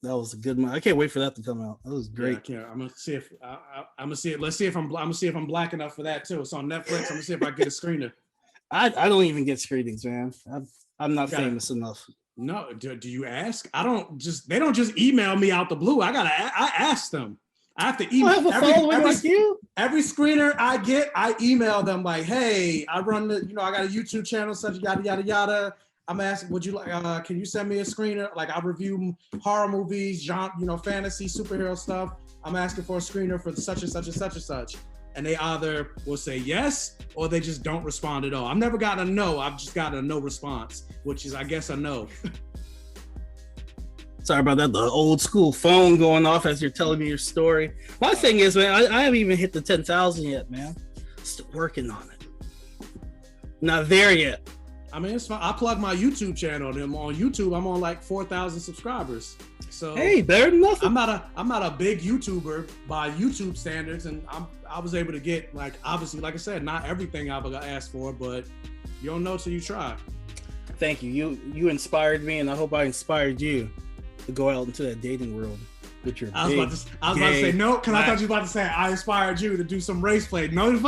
I can't wait for that to come out. That was great. Yeah, I'm gonna see if I'm gonna see it. Let's see if I'm gonna see if I'm black enough for that too. It's on Netflix. I'm gonna see if I get a screener. I don't even get screenings, man. I'm not famous enough. No, do you ask? They don't just email me out the blue. I ask them. I have to email every screener I get. I email them like, hey, I run I got a YouTube channel, such yada yada yada. I'm asking, would you like? Can you send me a screener? Like I review horror movies, genre, fantasy, superhero stuff. I'm asking for a screener for such and such and such and such. And they either will say yes or they just don't respond at all. I've never gotten a no. I've just gotten a no response, which is, I guess, a no. Sorry about that. The old school phone going off as you're telling me your story. My thing is, man, I haven't even hit the 10,000 yet, man. Still working on it. Not there yet. I mean, it's fine. I plug my YouTube channel. And on YouTube, I'm on like 4,000 subscribers. So hey, better than nothing. I'm not a big YouTuber by YouTube standards, and I was able to get, like, obviously, like I said, not everything I've asked for, but you don't know till you try. Thank you. You inspired me, and I hope I inspired you to go out into that dating world with your. I was about to say no, because I thought you were about to say I inspired you to do some race play. No.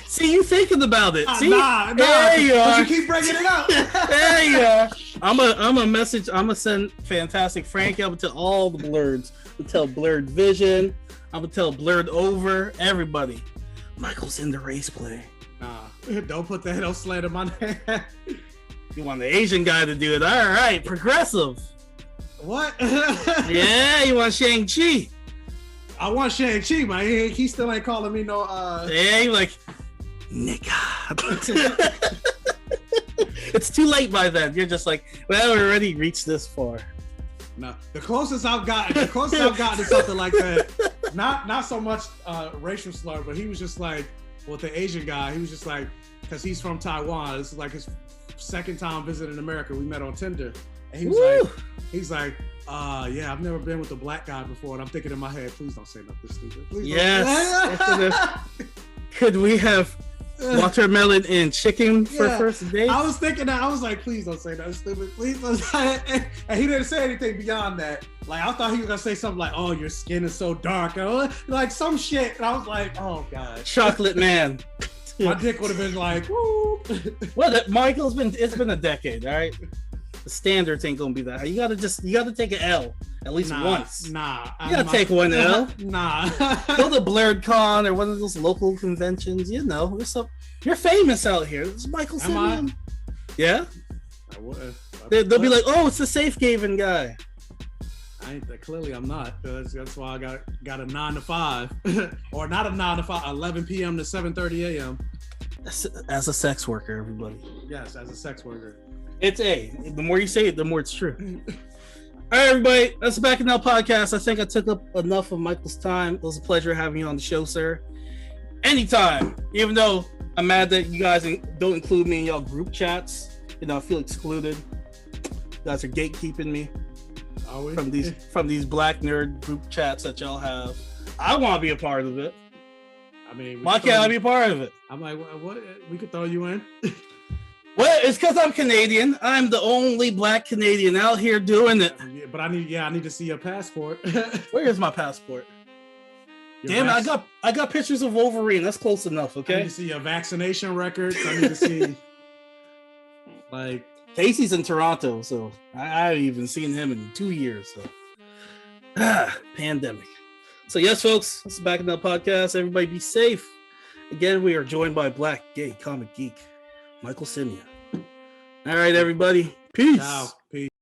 See, you thinking about it. See? Nah. There you are. You keep bringing it up. There you are. I'm gonna send Fantastic Frank out to all the Blerds. To tell Blerd Vision. I'm gonna tell Blerd Over. Everybody. Michael's in the race play. Nah, don't slander my name. You want the Asian guy to do it? All right, progressive. What? Yeah, you want Shang-Chi? I want Shang-Chi, man. He still ain't calling me no. Yeah, you like. Nigga. It's too late by then. You're just like, well, we already reached this far. No, the closest I've gotten to something like that. Not so much racial slur, but he was just like, with the Asian guy, he was just like, because he's from Taiwan. This is like his second time visiting America. We met on Tinder, and he's like, yeah, I've never been with a black guy before, and I'm thinking in my head, please don't say nothing stupid. Please yes. Could we have watermelon and chicken for first date? I was thinking that. I was like, please don't say that stupid. Please don't say it. And he didn't say anything beyond that. Like, I thought he was gonna say something like, oh, your skin is so dark, like some shit. And I was like, oh god, chocolate man. My dick would have been like, woo. Well, Michael, it's been a decade, all right? The standards ain't gonna be that high. You gotta take an L at least once. You gotta take one L. Nah. Go to Blerd Con or one of those local conventions. You're famous out here. This is Michael Simeon. Yeah. They'll be like, oh, it's the Safegayven guy. Clearly I'm not. That's why I got a 9 to 5, or not a 9 to 5, 11 p.m. to 7:30 a.m. As a sex worker, everybody. Yes, as a sex worker. The more you say it, the more it's true. All right, everybody, that's the Bacchanal Podcast. I think I took up enough of Michael's time. It was a pleasure having you on the show, sir. Anytime, even though I'm mad that you guys don't include me in y'all group chats. I feel excluded. You guys are gatekeeping me from these black nerd group chats that y'all have. I want to be a part of it. I mean, why can't I be a part of it? I'm like, what? We could throw you in. Well, it's because I'm Canadian. I'm the only black Canadian out here doing it. Yeah, but I need to see your passport. Where is my passport? Damn it, I got pictures of Wolverine. That's close enough, okay? I need to see your vaccination records. I need to see, like... Casey's in Toronto, so I haven't even seen him in 2 years. So, pandemic. So yes, folks, this is Bacchanal Podcast. Everybody be safe. Again, we are joined by Black Gay Comic Geek, Michael Simeon. All right, everybody. Peace. Ciao. Peace.